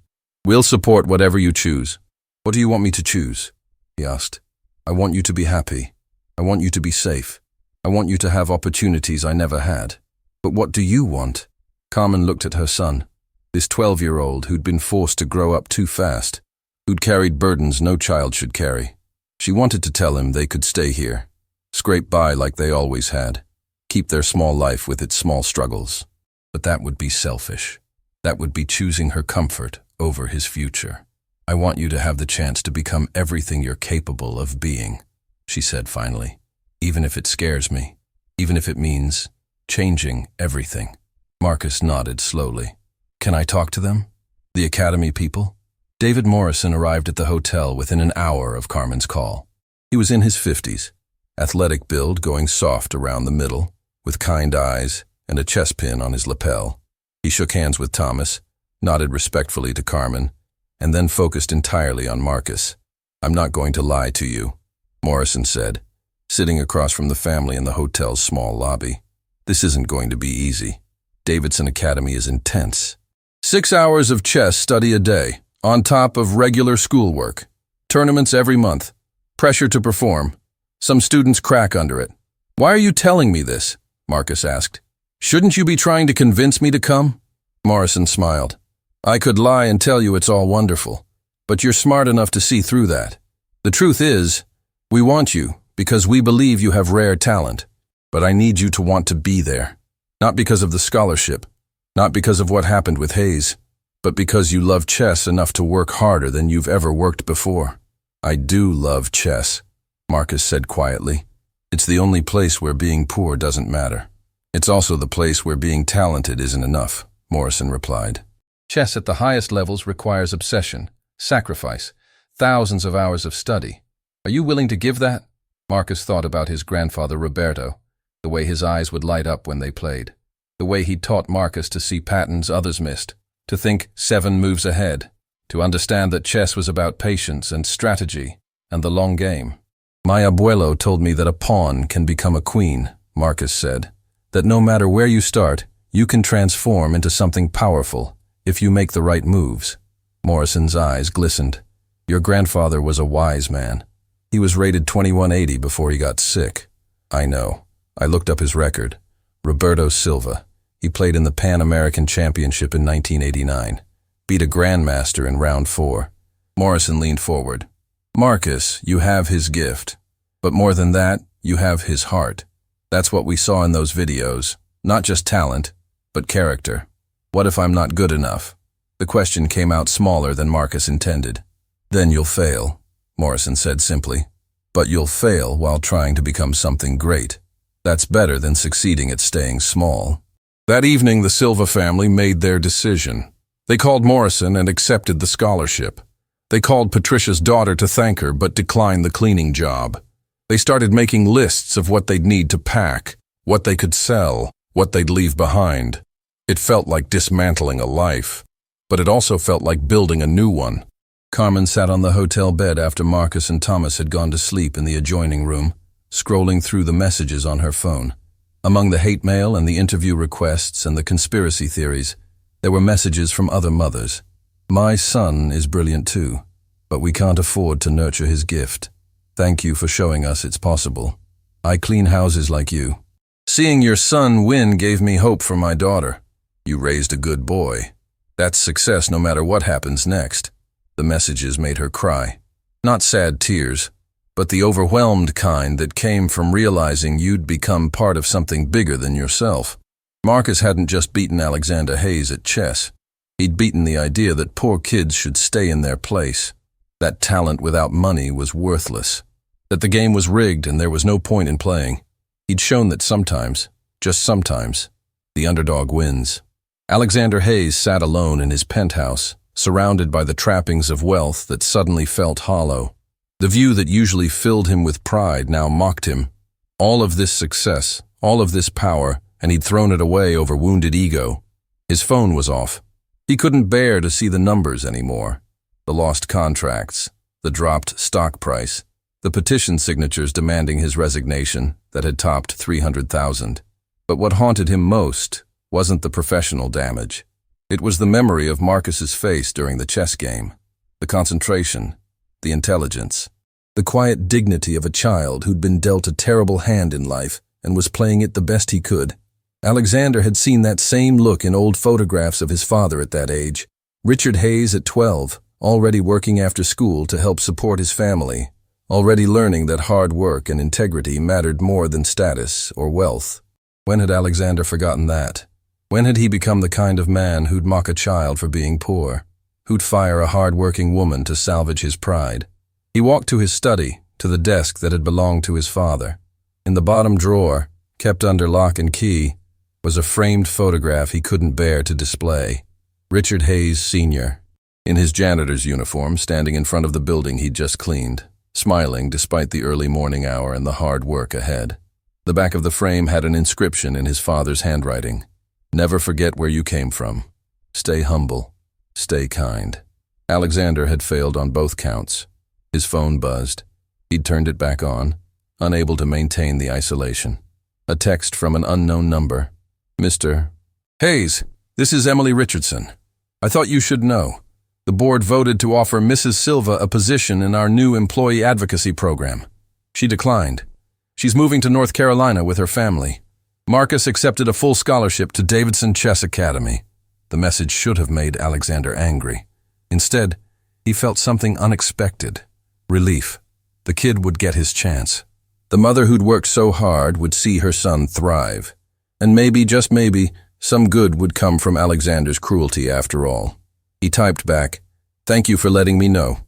Speaker 1: We'll support whatever you choose." "What do you want me to choose?" he asked. "I want you to be happy. I want you to be safe. I want you to have opportunities I never had." "But what do you want?" Carmen looked at her son, this 12-year-old who'd been forced to grow up too fast, who'd carried burdens no child should carry. She wanted to tell him they could stay here, scrape by like they always had, keep their small life with its small struggles. But that would be selfish. That would be choosing her comfort over his future. "I want you to have the chance to become everything you're capable of being," she said finally, "even if it scares me, even if it means changing everything." Marcus nodded slowly. "Can I talk to them? The academy people?" David Morrison arrived at the hotel within an hour of Carmen's call. He was in his 50s, athletic build going soft around the middle, with kind eyes and a chess pin on his lapel. He shook hands with Thomas, nodded respectfully to Carmen, and then focused entirely on Marcus. "I'm not going to lie to you," Morrison said, sitting across from the family in the hotel's small lobby. "This isn't going to be easy. Davidson Academy is intense. 6 hours of chess study a day, on top of regular schoolwork. Tournaments every month. Pressure to perform. Some students crack under it." "Why are you telling me this?" Marcus asked. "Shouldn't you be trying to convince me to come?" Morrison smiled. "I could lie and tell you it's all wonderful, but you're smart enough to see through that. The truth is, we want you because we believe you have rare talent, but I need you to want to be there. Not because of the scholarship, not because of what happened with Hayes, but because you love chess enough to work harder than you've ever worked before." "I do love chess," Marcus said quietly. "It's the only place where being poor doesn't matter. It's also the place where being talented isn't enough," Morrison replied. "Chess at the highest levels requires obsession, sacrifice, thousands of hours of study. Are you willing to give that?" Marcus thought about his grandfather Roberto, the way his eyes would light up when they played, the way he'd taught Marcus to see patterns others missed, to think 7 moves ahead, to understand that chess was about patience and strategy and the long game. "My abuelo told me that a pawn can become a queen," Marcus said, "that no matter where you start, you can transform into something powerful if you make the right moves." Morrison's eyes glistened. "Your grandfather was a wise man. He was rated 2180 before he got sick." "I know. I looked up his record. Roberto Silva. He played in the Pan American Championship in 1989. Beat a grandmaster in round 4. Morrison leaned forward. "Marcus, you have his gift. But more than that, you have his heart. That's what we saw in those videos. Not just talent, but character. What if I'm not good enough?" The question came out smaller than Marcus intended. "Then you'll fail," Morrison said simply. "But you'll fail while trying to become something great. That's better than succeeding at staying small." That evening, the Silva family made their decision. They called Morrison and accepted the scholarship. They called Patricia's daughter to thank her but declined the cleaning job. They started making lists of what they'd need to pack, what they could sell, what they'd leave behind. It felt like dismantling a life, but it also felt like building a new one. Carmen sat on the hotel bed after Marcus and Thomas had gone to sleep in the adjoining room, scrolling through the messages on her phone. Among the hate mail and the interview requests and the conspiracy theories, there were messages from other mothers. My son is brilliant too, but we can't afford to nurture his gift. Thank you for showing us it's possible. I clean houses like you. Seeing your son win gave me hope for my daughter. You raised a good boy. That's success no matter what happens next. The messages made her cry. Not sad tears, but the overwhelmed kind that came from realizing you'd become part of something bigger than yourself. Marcus hadn't just beaten Alexander Hayes at chess. He'd beaten the idea that poor kids should stay in their place, that talent without money was worthless, that the game was rigged and there was no point in playing. He'd shown that sometimes, just sometimes, the underdog wins. Alexander Hayes sat alone in his penthouse, surrounded by the trappings of wealth that suddenly felt hollow. The view that usually filled him with pride now mocked him. All of this success, all of this power, and he'd thrown it away over wounded ego. His phone was off. He couldn't bear to see the numbers anymore. The lost contracts, the dropped stock price, the petition signatures demanding his resignation that had topped 300,000. But what haunted him most wasn't the professional damage. It was the memory of Marcus's face during the chess game, the concentration, the intelligence, the quiet dignity of a child who'd been dealt a terrible hand in life and was playing it the best he could. Alexander had seen that same look in old photographs of his father at that age. Richard Hayes at 12, already working after school to help support his family, already learning that hard work and integrity mattered more than status or wealth. When had Alexander forgotten that? When had he become the kind of man who'd mock a child for being poor, who'd fire a hard-working woman to salvage his pride? He walked to his study, to the desk that had belonged to his father. In the bottom drawer, kept under lock and key, was a framed photograph he couldn't bear to display. Richard Hayes Sr., in his janitor's uniform, standing in front of the building he'd just cleaned, smiling despite the early morning hour and the hard work ahead. The back of the frame had an inscription in his father's handwriting. Never forget where you came from. Stay humble. Stay kind. Alexander had failed on both counts. His phone buzzed. He'd turned it back on, unable to maintain the isolation. A text from an unknown number. Mr. Hayes, this is Emily Richardson. I thought you should know. The board voted to offer Mrs. Silva a position in our new employee advocacy program. She declined. She's moving to North Carolina with her family. Marcus accepted a full scholarship to Davidson Chess Academy. The message should have made Alexander angry. Instead, he felt something unexpected. Relief. The kid would get his chance. The mother who'd worked so hard would see her son thrive. And maybe, just maybe, some good would come from Alexander's cruelty after all. He typed back, "Thank you for letting me know.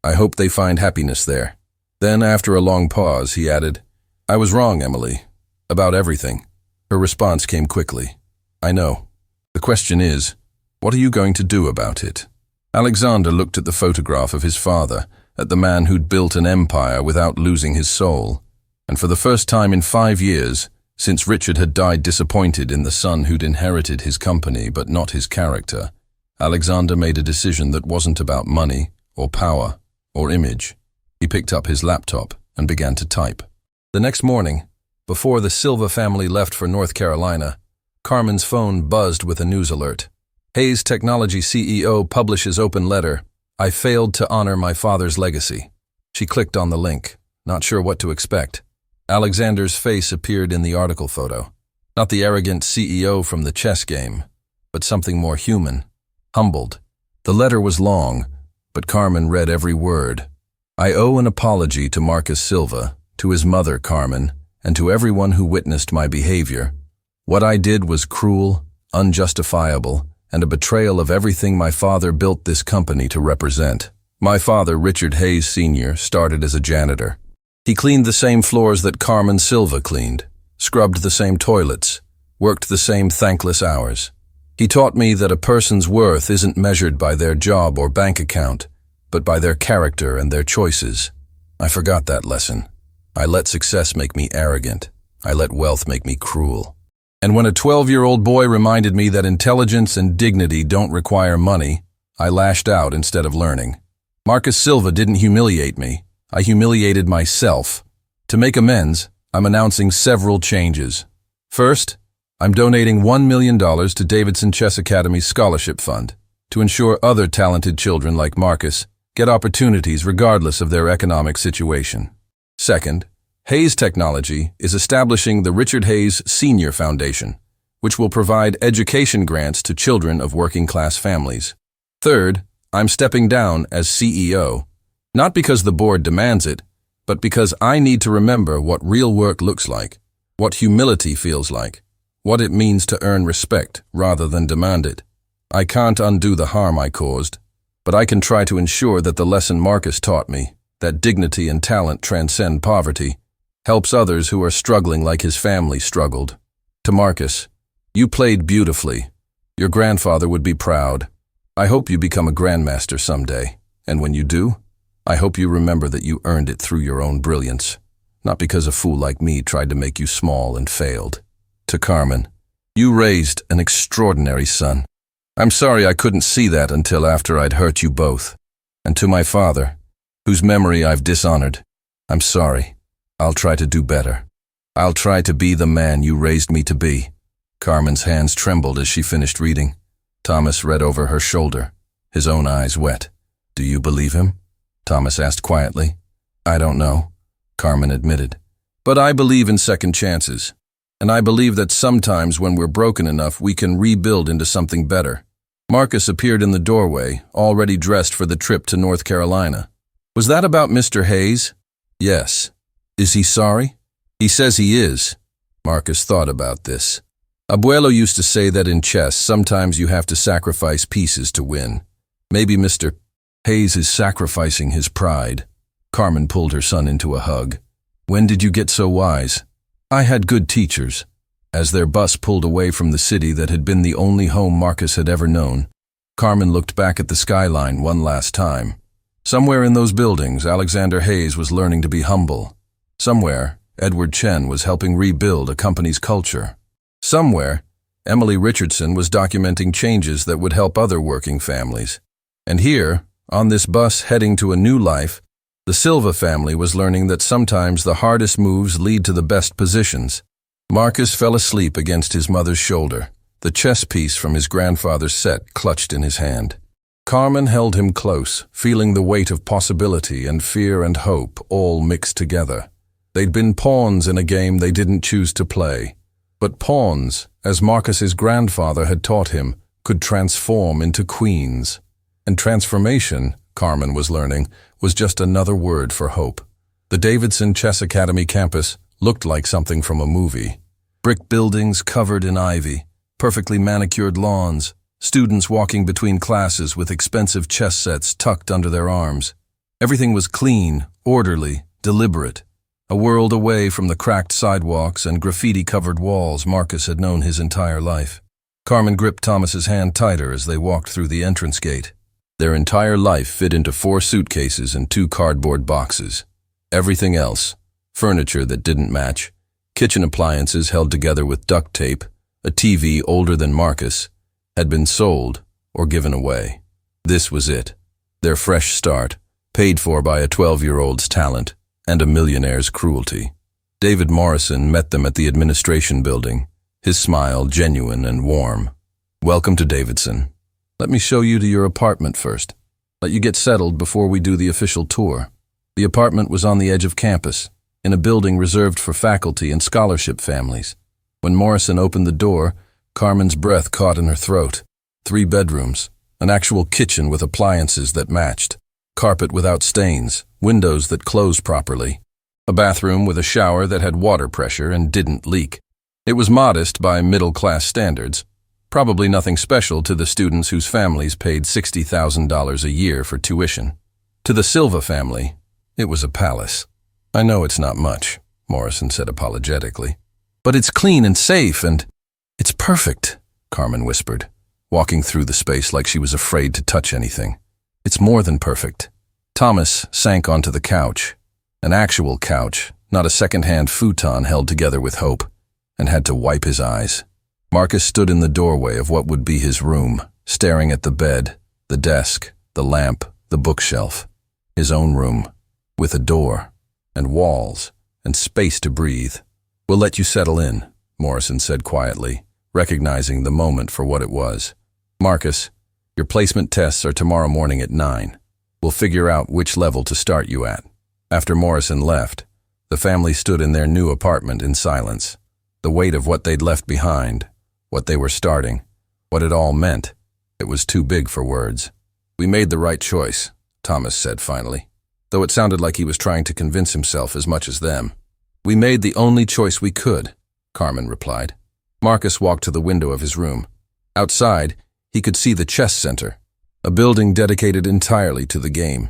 Speaker 1: I hope they find happiness there." Then, after a long pause, he added, "I was wrong, Emily. About everything." Her response came quickly. "I know. The question is, what are you going to do about it?" Alexander looked at the photograph of his father, at the man who'd built an empire without losing his soul. And for the first time in 5 years, since Richard had died disappointed in the son who'd inherited his company but not his character, Alexander made a decision that wasn't about money, or power, or image. He picked up his laptop and began to type. The next morning, before the Silva family left for North Carolina, Carmen's phone buzzed with a news alert. Hayes Technology CEO publishes open letter. I failed to honor my father's legacy. She clicked on the link, not sure what to expect. Alexander's face appeared in the article photo. Not the arrogant CEO from the chess game, but something more human, humbled. The letter was long, but Carmen read every word. I owe an apology to Marcus Silva, to his mother Carmen, and to everyone who witnessed my behavior. What I did was cruel, unjustifiable, and a betrayal of everything my father built this company to represent. My father, Richard Hayes Sr., started as a janitor. He cleaned the same floors that Carmen Silva cleaned, scrubbed the same toilets, worked the same thankless hours. He taught me that a person's worth isn't measured by their job or bank account, but by their character and their choices. I forgot that lesson. I let success make me arrogant. I let wealth make me cruel. And when a 12-year-old boy reminded me that intelligence and dignity don't require money, I lashed out instead of learning. Marcus Silva didn't humiliate me. I humiliated myself. To make amends, I'm announcing several changes. First, I'm donating $1 million to Davidson Chess Academy's scholarship fund to ensure other talented children like Marcus get opportunities regardless of their economic situation. Second, Hayes Technology is establishing the Richard Hayes Senior Foundation, which will provide education grants to children of working-class families. Third, I'm stepping down as CEO, not because the board demands it, but because I need to remember what real work looks like, what humility feels like, what it means to earn respect rather than demand it. I can't undo the harm I caused, but I can try to ensure that the lesson Marcus taught me, that dignity and talent transcend poverty, helps others who are struggling like his family struggled. To Marcus, you played beautifully. Your grandfather would be proud. I hope you become a grandmaster someday, and when you do, I hope you remember that you earned it through your own brilliance, not because a fool like me tried to make you small and failed. To Carmen, you raised an extraordinary son. I'm sorry I couldn't see that until after I'd hurt you both. And to my father, whose memory I've dishonored, I'm sorry. I'll try to do better. I'll try to be the man you raised me to be. Carmen's hands trembled as she finished reading. Thomas read over her shoulder, his own eyes wet. Do you believe him? Thomas asked quietly. I don't know, Carmen admitted. But I believe in second chances. And I believe that sometimes when we're broken enough, we can rebuild into something better. Marcus appeared in the doorway, already dressed for the trip to North Carolina. Was that about Mr. Hayes? Yes. Is he sorry? He says he is. Marcus thought about this. Abuelo used to say that in chess, sometimes you have to sacrifice pieces to win. Maybe Mr. Hayes is sacrificing his pride. Carmen pulled her son into a hug. When did you get so wise? I had good teachers. As their bus pulled away from the city that had been the only home Marcus had ever known, Carmen looked back at the skyline one last time. Somewhere in those buildings, Alexander Hayes was learning to be humble. Somewhere, Edward Chen was helping rebuild a company's culture. Somewhere, Emily Richardson was documenting changes that would help other working families. And here, on this bus heading to a new life, the Silva family was learning that sometimes the hardest moves lead to the best positions. Marcus fell asleep against his mother's shoulder, the chess piece from his grandfather's set clutched in his hand. Carmen held him close, feeling the weight of possibility and fear and hope all mixed together. They'd been pawns in a game they didn't choose to play. But pawns, as Marcus's grandfather had taught him, could transform into queens. And transformation, Carmen was learning, was just another word for hope. The Davidson Chess Academy campus looked like something from a movie. Brick buildings covered in ivy, perfectly manicured lawns, students walking between classes with expensive chess sets tucked under their arms. Everything was clean, orderly, deliberate. A world away from the cracked sidewalks and graffiti-covered walls Marcus had known his entire life. Carmen gripped Thomas's hand tighter as they walked through the entrance gate. Their entire life fit into 4 suitcases and 2 cardboard boxes. Everything else, furniture that didn't match, kitchen appliances held together with duct tape, a TV older than Marcus, had been sold or given away. This was it, their fresh start, paid for by a 12-year-old's talent and a millionaire's cruelty. David Morrison met them at the administration building, his smile genuine and warm. Welcome to Davidson. Let me show you to your apartment first. Let you get settled before we do the official tour. The apartment was on the edge of campus, in a building reserved for faculty and scholarship families. When Morrison opened the door, Carmen's breath caught in her throat. 3 bedrooms, an actual kitchen with appliances that matched, carpet without stains, windows that closed properly, a bathroom with a shower that had water pressure and didn't leak. It was modest by middle-class standards, probably nothing special to the students whose families paid $60,000 a year for tuition. To the Silva family, it was a palace. I know it's not much, Morrison said apologetically. But it's clean and safe and it's perfect, Carmen whispered, walking through the space like she was afraid to touch anything. It's more than perfect. Thomas sank onto the couch, an actual couch, not a second-hand futon held together with hope, and had to wipe his eyes. Marcus stood in the doorway of what would be his room, staring at the bed, the desk, the lamp, the bookshelf. His own room, with a door, and walls, and space to breathe. "We'll let you settle in," Morrison said quietly, recognizing the moment for what it was. "Marcus, your placement tests are tomorrow morning at 9. We'll figure out which level to start you at." After Morrison left, the family stood in their new apartment in silence. The weight of what they'd left behind, what they were starting, what it all meant, it was too big for words. "We made the right choice," Thomas said finally, though it sounded like he was trying to convince himself as much as them. "We made the only choice we could," Carmen replied. Marcus walked to the window of his room. Outside, he could see the chess center, a building dedicated entirely to the game.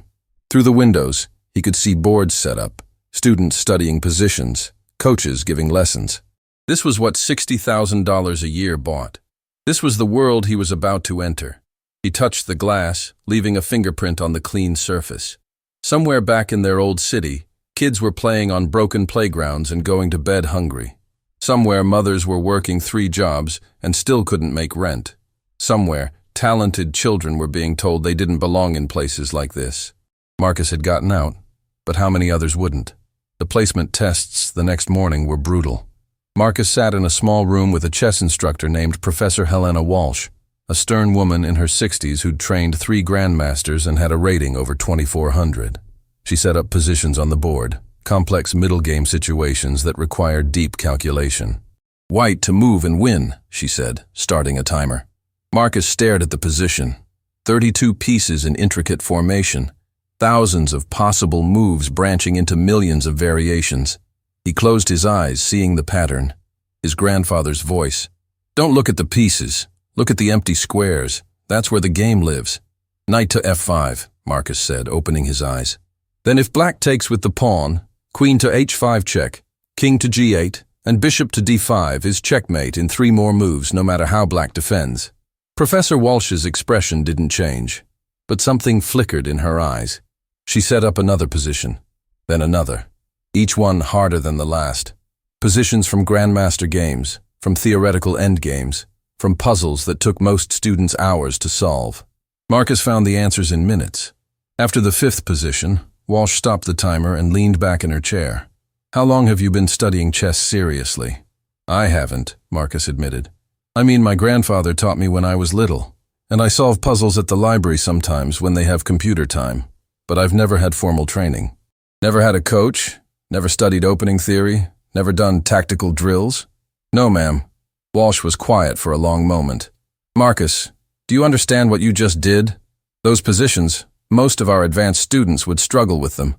Speaker 1: Through the windows, he could see boards set up, students studying positions, coaches giving lessons. This was what $60,000 a year bought. This was the world he was about to enter. He touched the glass, leaving a fingerprint on the clean surface. Somewhere back in their old city, kids were playing on broken playgrounds and going to bed hungry. Somewhere mothers were working 3 jobs and still couldn't make rent. Somewhere, talented children were being told they didn't belong in places like this. Marcus had gotten out, but how many others wouldn't? The placement tests the next morning were brutal. Marcus sat in a small room with a chess instructor named Professor Helena Walsh, a stern woman in her 60s who'd trained 3 grandmasters and had a rating over 2,400. She set up positions on the board, complex middle game situations that required deep calculation. "White to move and win," she said, starting a timer. Marcus stared at the position. 32 pieces in intricate formation, thousands of possible moves branching into millions of variations. He closed his eyes, seeing the pattern. His grandfather's voice. "Don't look at the pieces. Look at the empty squares. That's where the game lives." "Knight to F5, Marcus said, opening his eyes. "Then if black takes with the pawn, queen to H5 check, king to G8, and bishop to D5 is checkmate in 3 more moves no matter how black defends." Professor Walsh's expression didn't change, but something flickered in her eyes. She set up another position, then another, each one harder than the last. Positions from grandmaster games, from theoretical endgames, from puzzles that took most students hours to solve. Marcus found the answers in minutes. After the 5th position, Walsh stopped the timer and leaned back in her chair. "How long have you been studying chess seriously?" "I haven't," Marcus admitted. "I mean, my grandfather taught me when I was little, and I solve puzzles at the library sometimes when they have computer time, but I've never had formal training." "Never had a coach? Never studied opening theory? Never done tactical drills?" "No, ma'am." Walsh was quiet for a long moment. "Marcus, do you understand what you just did? Those positions, most of our advanced students would struggle with them.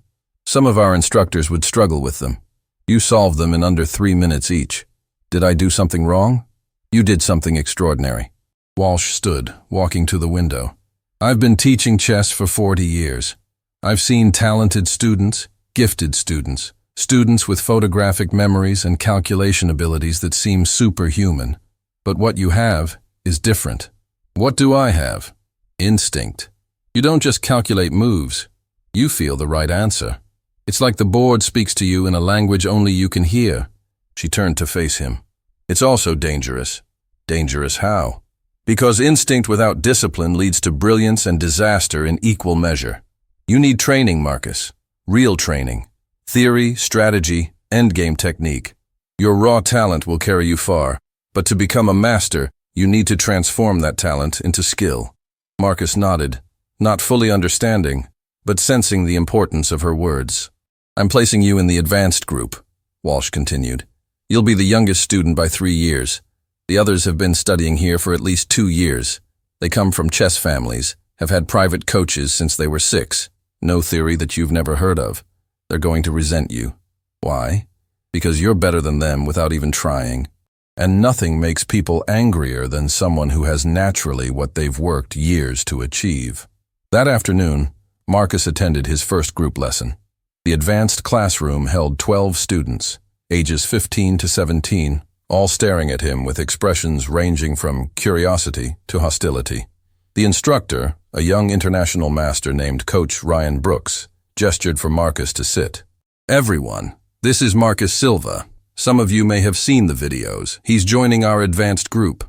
Speaker 1: Some of our instructors would struggle with them. You solved them in under 3 minutes each. Did I do something wrong?" "You did something extraordinary." Walsh stood, walking to the window. "I've been teaching chess for 40 years. I've seen talented students, gifted students, students with photographic memories and calculation abilities that seem superhuman. But what you have is different." "What do I have?" "Instinct. You don't just calculate moves. You feel the right answer. It's like the board speaks to you in a language only you can hear." She turned to face him. "It's also dangerous." "Dangerous how?" "Because instinct without discipline leads to brilliance and disaster in equal measure. You need training, Marcus. Real training. Theory, strategy, endgame technique. Your raw talent will carry you far, but to become a master, you need to transform that talent into skill." Marcus nodded, not fully understanding, but sensing the importance of her words. "I'm placing you in the advanced group," Walsh continued. "You'll be the youngest student by 3 years. The others have been studying here for at least 2 years. They come from chess families, have had private coaches since they were 6. No theory that you've never heard of. They're going to resent you. Why? Because you're better than them without even trying. And nothing makes people angrier than someone who has naturally what they've worked years to achieve." That afternoon, Marcus attended his first group lesson. The advanced classroom held 12 students, ages 15 to 17, all staring at him with expressions ranging from curiosity to hostility. The instructor, a young international master named Coach Ryan Brooks, gestured for Marcus to sit. "Everyone, this is Marcus Silva. Some of you may have seen the videos. He's joining our advanced group.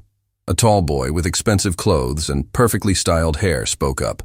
Speaker 1: A tall boy with expensive clothes and perfectly styled hair spoke up.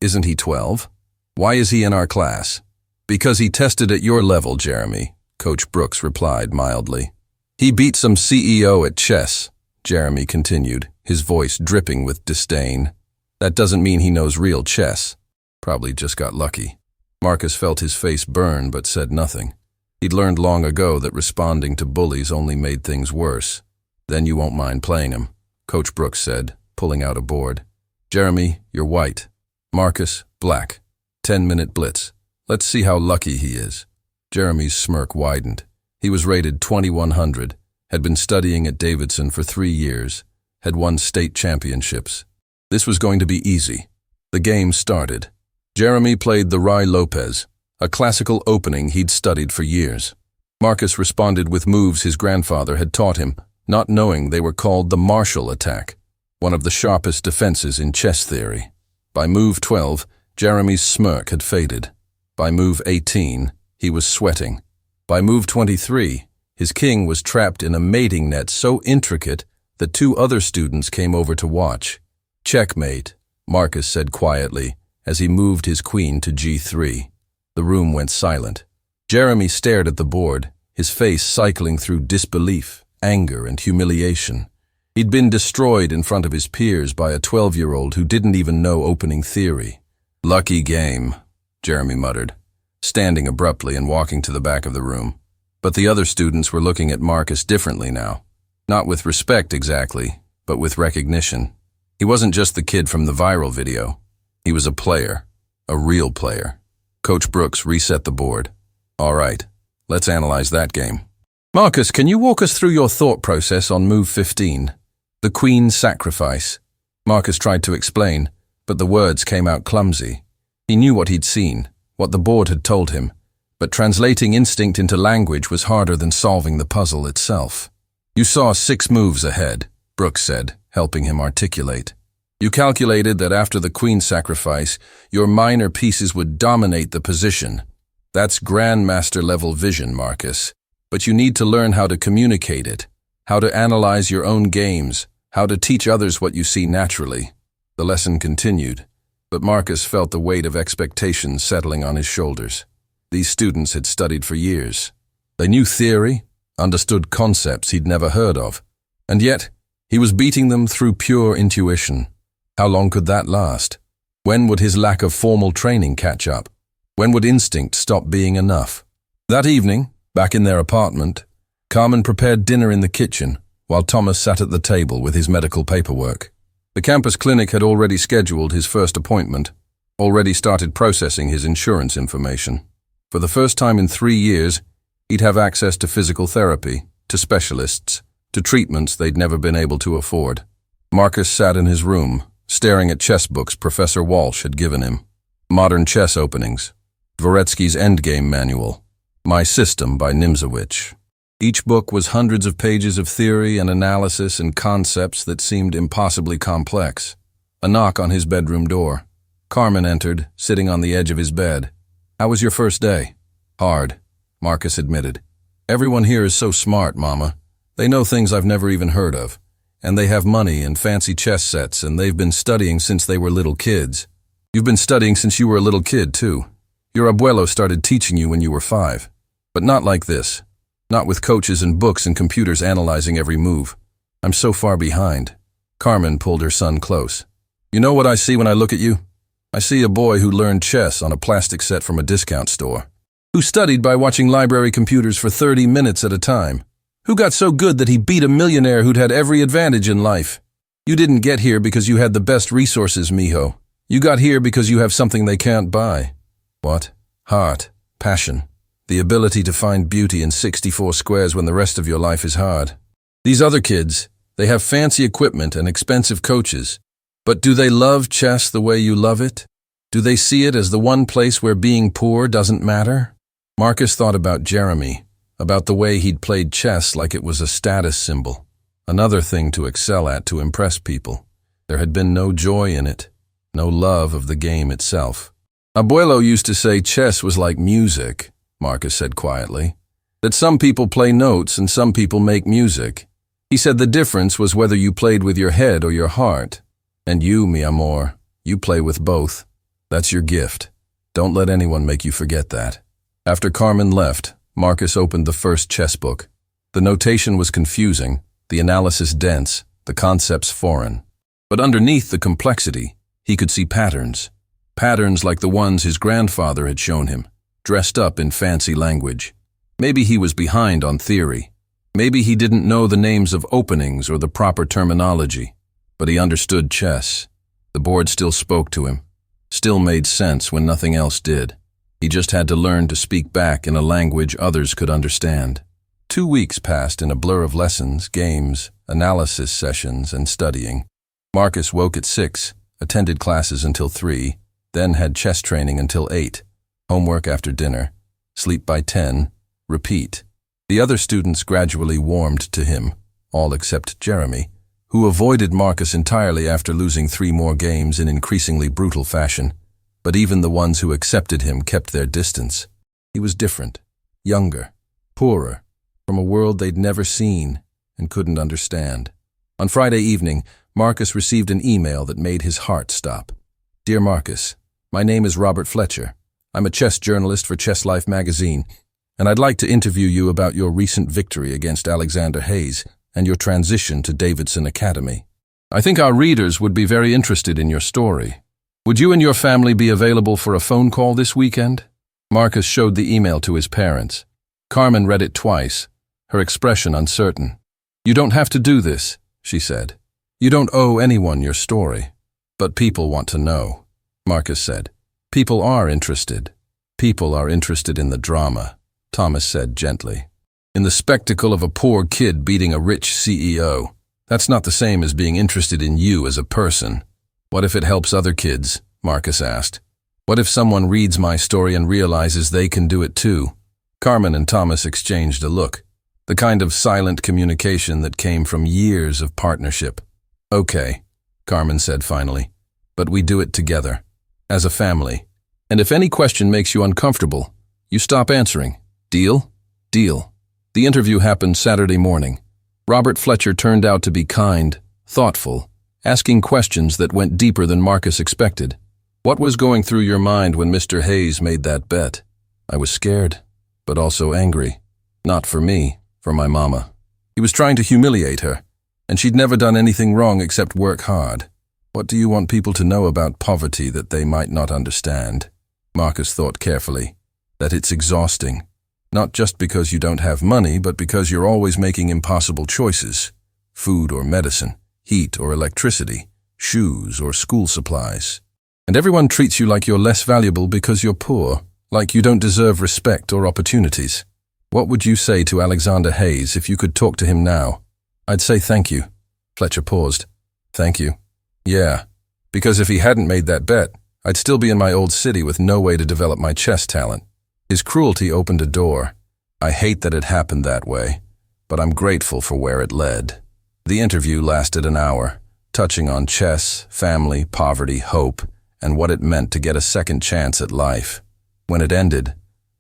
Speaker 1: Isn't he 12? Why is he in our class? Because he tested at your level, Jeremy, Coach Brooks replied mildly. He beat some CEO at chess, Jeremy continued, his voice dripping with disdain. That doesn't mean he knows real chess. Probably just got lucky. Marcus felt his face burn but said nothing. He'd learned long ago that responding to bullies only made things worse. Then you won't mind playing him, Coach Brooks said, pulling out a board. Jeremy, you're white. Marcus, black. 10-minute blitz. Let's see how lucky he is. Jeremy's smirk widened. He was rated 2100, had been studying at Davidson for 3 years, had won state championships. This was going to be easy. The game started. Jeremy played the Rai Lopez, a classical opening he'd studied for years. Marcus responded with moves his grandfather had taught him, not knowing they were called the Marshall attack, one of the sharpest defenses in chess theory. By move 12, Jeremy's smirk had faded. By move 18, he was sweating. By move 23, his king was trapped in a mating net so intricate that 2 other students came over to watch. Checkmate, Marcus said quietly as he moved his queen to g3. The room went silent. Jeremy stared at the board, his face cycling through disbelief, anger, and humiliation. He'd been destroyed in front of his peers by a 12-year-old who didn't even know opening theory. Lucky game, Jeremy muttered, standing abruptly and walking to the back of the room. But the other students were looking at Marcus differently now. Not with respect exactly, but with recognition. He wasn't just the kid from the viral video. He was a player, a real player. Coach Brooks reset the board. All right, let's analyze that game. Marcus, can you walk us through your thought process on move 15? The Queen's Sacrifice. Marcus tried to explain, but the words came out clumsy. He knew what he'd seen, what the board had told him, but translating instinct into language was harder than solving the puzzle itself. You saw 6 moves ahead, Brooks said, helping him articulate. You calculated that after the Queen's Sacrifice, your minor pieces would dominate the position. That's grandmaster-level vision, Marcus. But you need to learn how to communicate it, how to analyze your own games, how to teach others what you see naturally. The lesson continued, but Marcus felt the weight of expectations settling on his shoulders. These students had studied for years. They knew theory, understood concepts he'd never heard of, and yet he was beating them through pure intuition. How long could that last? When would his lack of formal training catch up? When would instinct stop being enough? That evening, back in their apartment, Carmen prepared dinner in the kitchen while Thomas sat at the table with his medical paperwork. The campus clinic had already scheduled his first appointment, already started processing his insurance information. For the first time in 3 years, he'd have access to physical therapy, to specialists, to treatments they'd never been able to afford. Marcus sat in his room, staring at chess books Professor Walsh had given him. Modern Chess Openings, Dvoretsky's Endgame Manual, My System by Nimzowitsch. Each book was hundreds of pages of theory and analysis and concepts that seemed impossibly complex. A knock on his bedroom door. Carmen entered, sitting on the edge of his bed. How was your first day? Hard, Marcus admitted. Everyone here is so smart, Mama. They know things I've never even heard of. And they have money and fancy chess sets, and they've been studying since they were little kids. You've been studying since you were a little kid, too. Your abuelo started teaching you when you were 5. But not like this. Not with coaches and books and computers analyzing every move. I'm so far behind. Carmen pulled her son close. You know what I see when I look at you? I see a boy who learned chess on a plastic set from a discount store. Who studied by watching library computers for 30 minutes at a time. Who got so good that he beat a millionaire who'd had every advantage in life. You didn't get here because you had the best resources, mijo. You got here because you have something they can't buy. What? Heart. Passion. The ability to find beauty in 64 squares when the rest of your life is hard. These other kids, they have fancy equipment and expensive coaches. But do they love chess the way you love it? Do they see it as the one place where being poor doesn't matter? Marcus thought about Jeremy, about the way he'd played chess like it was a status symbol. Another thing to excel at to impress people. There had been no joy in it, no love of the game itself. Abuelo used to say chess was like music, Marcus said quietly. That some people play notes and some people make music. He said the difference was whether you played with your head or your heart. And you, mi amor, you play with both. That's your gift. Don't let anyone make you forget that. After Carmen left, Marcus opened the first chess book. The notation was confusing, the analysis dense, the concepts foreign. But underneath the complexity, he could see patterns. Patterns like the ones his grandfather had shown him, dressed up in fancy language. Maybe he was behind on theory. Maybe he didn't know the names of openings or the proper terminology. But he understood chess. The board still spoke to him, still made sense when nothing else did. He just had to learn to speak back in a language others could understand. 2 weeks passed in a blur of lessons, games, analysis sessions, and studying. Marcus woke at 6, attended classes until 3, then had chess training until 8, homework after dinner, sleep by 10, repeat. The other students gradually warmed to him, all except Jeremy, who avoided Marcus entirely after losing 3 more games in increasingly brutal fashion. But even the ones who accepted him kept their distance. He was different, younger, poorer, from a world they'd never seen and couldn't understand. On Friday evening, Marcus received an email that made his heart stop. Dear Marcus, my name is Robert Fletcher. I'm a chess journalist for Chess Life magazine, and I'd like to interview you about your recent victory against Alexander Hayes and your transition to Davidson Academy. I think our readers would be very interested in your story. Would you and your family be available for a phone call this weekend? Marcus showed the email to his parents. Carmen read it twice, her expression uncertain. You don't have to do this, she said. You don't owe anyone your story. But people want to know, Marcus said. People are interested. People are interested in the drama, Thomas said gently. In the spectacle of a poor kid beating a rich CEO. That's not the same as being interested in you as a person. What if it helps other kids? Marcus asked. What if someone reads my story and realizes they can do it too? Carmen and Thomas exchanged a look, the kind of silent communication that came from years of partnership. Okay, Carmen said finally, but we do it together, as a family. And if any question makes you uncomfortable, you stop answering. Deal? Deal. The interview happened Saturday morning. Robert Fletcher turned out to be kind, thoughtful, asking questions that went deeper than Marcus expected. What was going through your mind when Mr. Hayes made that bet? I was scared, but also angry. Not for me, for my mama. He was trying to humiliate her, and she'd never done anything wrong except work hard. What do you want people to know about poverty that they might not understand? Marcus thought carefully. That it's exhausting. Not just because you don't have money, but because you're always making impossible choices. Food or medicine, heat or electricity, shoes or school supplies. And everyone treats you like you're less valuable because you're poor, like you don't deserve respect or opportunities. What would you say to Alexander Hayes if you could talk to him now? I'd say thank you. Fletcher paused. Thank you. Yeah, because if he hadn't made that bet, I'd still be in my old city with no way to develop my chess talent. His cruelty opened a door. I hate that it happened that way, but I'm grateful for where it led. The interview lasted an hour, touching on chess, family, poverty, hope, and what it meant to get a second chance at life. When it ended,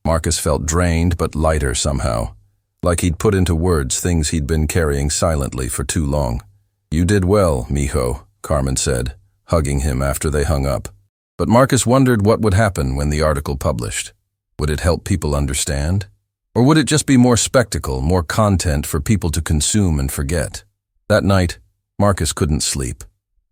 Speaker 1: Marcus felt drained but lighter somehow, like he'd put into words things he'd been carrying silently for too long. You did well, mijo, Carmen said, hugging him after they hung up. But Marcus wondered what would happen when the article published. Would it help people understand? Or would it just be more spectacle, more content for people to consume and forget? That night, Marcus couldn't sleep.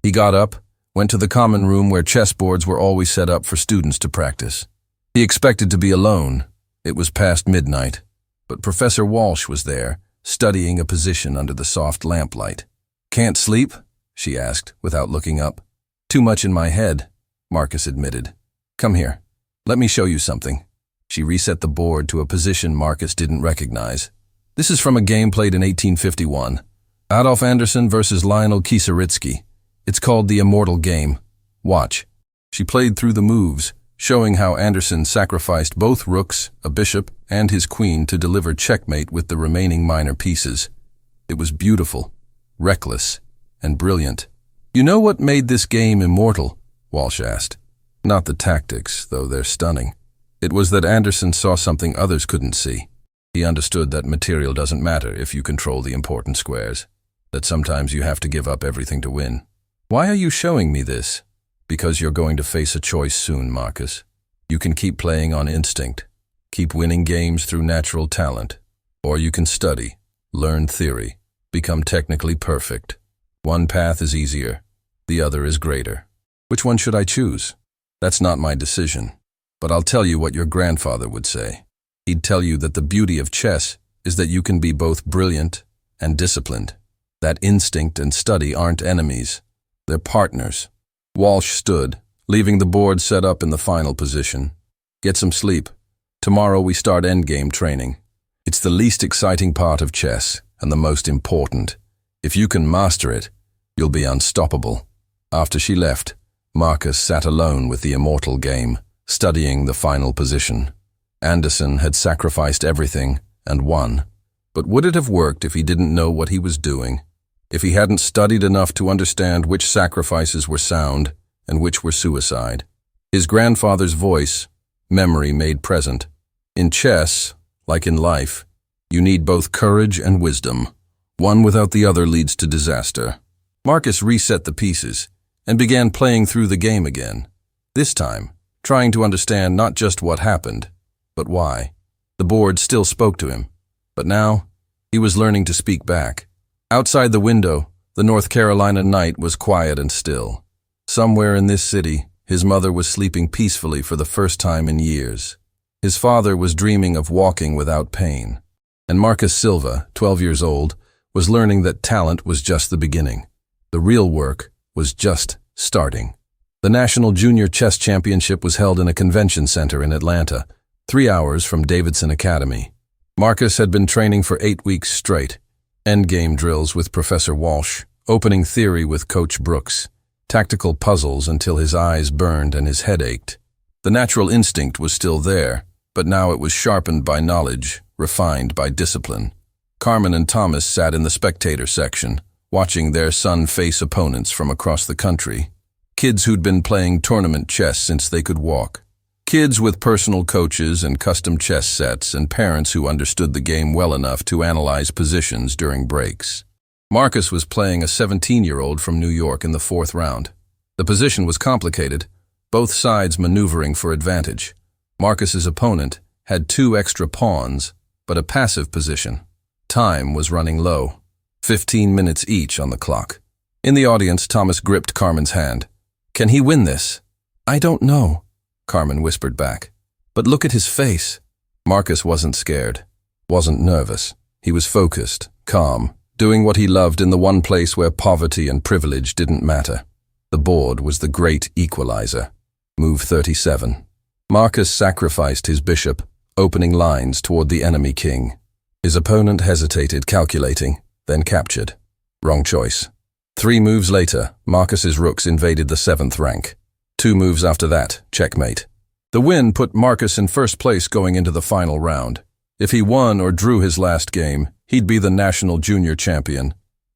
Speaker 1: He got up, went to the common room where chessboards were always set up for students to practice. He expected to be alone. It was past midnight, but Professor Walsh was there, studying a position under the soft lamplight. Can't sleep? She asked, without looking up. Too much in my head, Marcus admitted. Come here. Let me show you something. She reset the board to a position Marcus didn't recognize. This is from a game played in 1851. Adolf Anderssen versus Lionel Kieseritzky. It's called the Immortal Game. Watch. She played through the moves, showing how Anderssen sacrificed both rooks, a bishop, and his queen to deliver checkmate with the remaining minor pieces. It was beautiful, reckless, and brilliant. You know what made this game immortal? Walsh asked. Not the tactics, though they're stunning. It was that Anderssen saw something others couldn't see. He understood that material doesn't matter if you control the important squares, that sometimes you have to give up everything to win. Why are you showing me this? Because you're going to face a choice soon, Marcus. You can keep playing on instinct, keep winning games through natural talent, or you can study, learn theory, become technically perfect. One path is easier, the other is greater. Which one should I choose? That's not my decision, but I'll tell you what your grandfather would say. He'd tell you that the beauty of chess is that you can be both brilliant and disciplined. That instinct and study aren't enemies, they're partners. Walsh stood, leaving the board set up in the final position. Get some sleep. Tomorrow we start endgame training. It's the least exciting part of chess, and the most important. If you can master it, you'll be unstoppable. After she left, Marcus sat alone with the immortal game, studying the final position. Anderson had sacrificed everything and won. But would it have worked if he didn't know what he was doing? If he hadn't studied enough to understand which sacrifices were sound and which were suicide? His grandfather's voice, memory made present. In chess, like in life, you need both courage and wisdom. One without the other leads to disaster. Marcus reset the pieces and began playing through the game again. This time, trying to understand not just what happened, but why. The board still spoke to him, but now he was learning to speak back. Outside the window, the North Carolina night was quiet and still. Somewhere in this city, his mother was sleeping peacefully for the first time in years. His father was dreaming of walking without pain. And Marcus Silva, 12 years old, was learning that talent was just the beginning. The real work was just starting. The National Junior Chess Championship was held in a convention center in Atlanta, 3 hours from Davidson Academy. Marcus had been training for 8 weeks straight. Endgame drills with Professor Walsh, opening theory with Coach Brooks, tactical puzzles until his eyes burned and his head ached. The natural instinct was still there, but now it was sharpened by knowledge, refined by discipline. Carmen and Thomas sat in the spectator section, watching their son face opponents from across the country. Kids who'd been playing tournament chess since they could walk. Kids with personal coaches and custom chess sets, and parents who understood the game well enough to analyze positions during breaks. Marcus was playing a 17-year-old from New York in the 4th round. The position was complicated, both sides maneuvering for advantage. Marcus's opponent had 2 extra pawns, but a passive position. Time was running low, 15 minutes each on the clock. In the audience, Thomas gripped Carmen's hand. "Can he win this?" "I don't know," Carmen whispered back. "But look at his face." Marcus wasn't scared, wasn't nervous. He was focused, calm, doing what he loved in the one place where poverty and privilege didn't matter. The board was the great equalizer. Move 37. Marcus sacrificed his bishop, opening lines toward the enemy king. His opponent hesitated, calculating, then captured. Wrong choice. 3 moves later, Marcus's rooks invaded the 7th rank. 2 moves after that, checkmate. The win put Marcus in first place going into the final round. If he won or drew his last game, he'd be the national junior champion.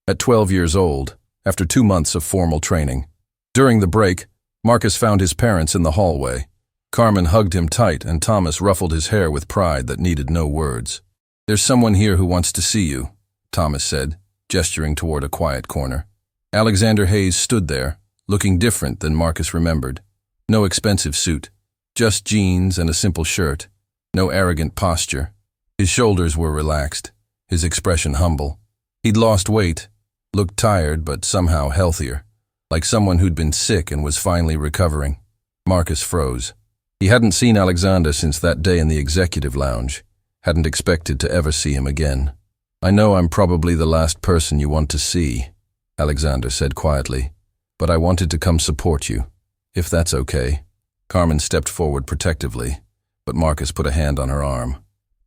Speaker 1: At 12 years old, after 2 months of formal training. During the break, Marcus found his parents in the hallway. Carmen hugged him tight and Thomas ruffled his hair with pride that needed no words. "There's someone here who wants to see you," Thomas said, gesturing toward a quiet corner. Alexander Hayes stood there, looking different than Marcus remembered. No expensive suit, just jeans and a simple shirt. No arrogant posture. His shoulders were relaxed, his expression humble. He'd lost weight, looked tired but somehow healthier, like someone who'd been sick and was finally recovering. Marcus froze. He hadn't seen Alexander since that day in the executive lounge, hadn't expected to ever see him again. "I know I'm probably the last person you want to see," Alexander said quietly, "but I wanted to come support you, if that's okay." Carmen stepped forward protectively, but Marcus put a hand on her arm.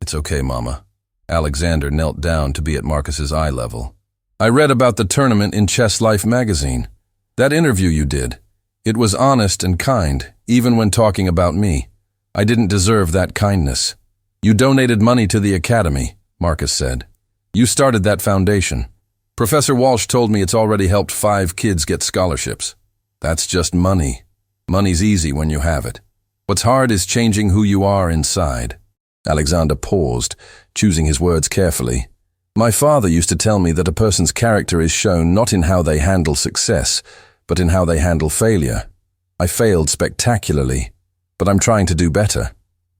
Speaker 1: "It's okay, Mama." Alexander knelt down to be at Marcus's eye level. "I read about the tournament in Chess Life magazine. That interview you did. It was honest and kind, even when talking about me. I didn't deserve that kindness." "You donated money to the academy," Marcus said. "You started that foundation. Professor Walsh told me it's already helped 5 kids get scholarships. That's just money. Money's easy when you have it. What's hard is changing who you are inside." Alexander paused, choosing his words carefully. My father used to tell me that a person's character is shown not in how they handle success, but in how they handle failure. I failed spectacularly, but I'm trying to do better.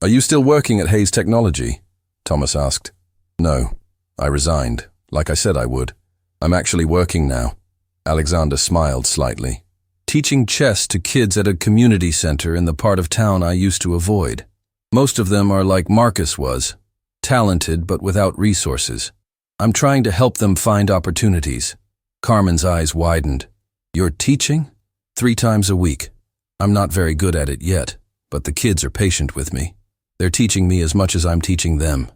Speaker 1: Are you still working at Hayes Technology? Thomas asked. No, I resigned, like I said I would. I'm actually working now. Alexander smiled slightly. Teaching chess to kids at a community center in the part of town I used to avoid. Most of them are like Marcus was, talented but without resources. I'm trying to help them find opportunities. Carmen's eyes widened. You're teaching? 3 times a week. I'm not very good at it yet, but the kids are patient with me. They're teaching me as much as I'm teaching them.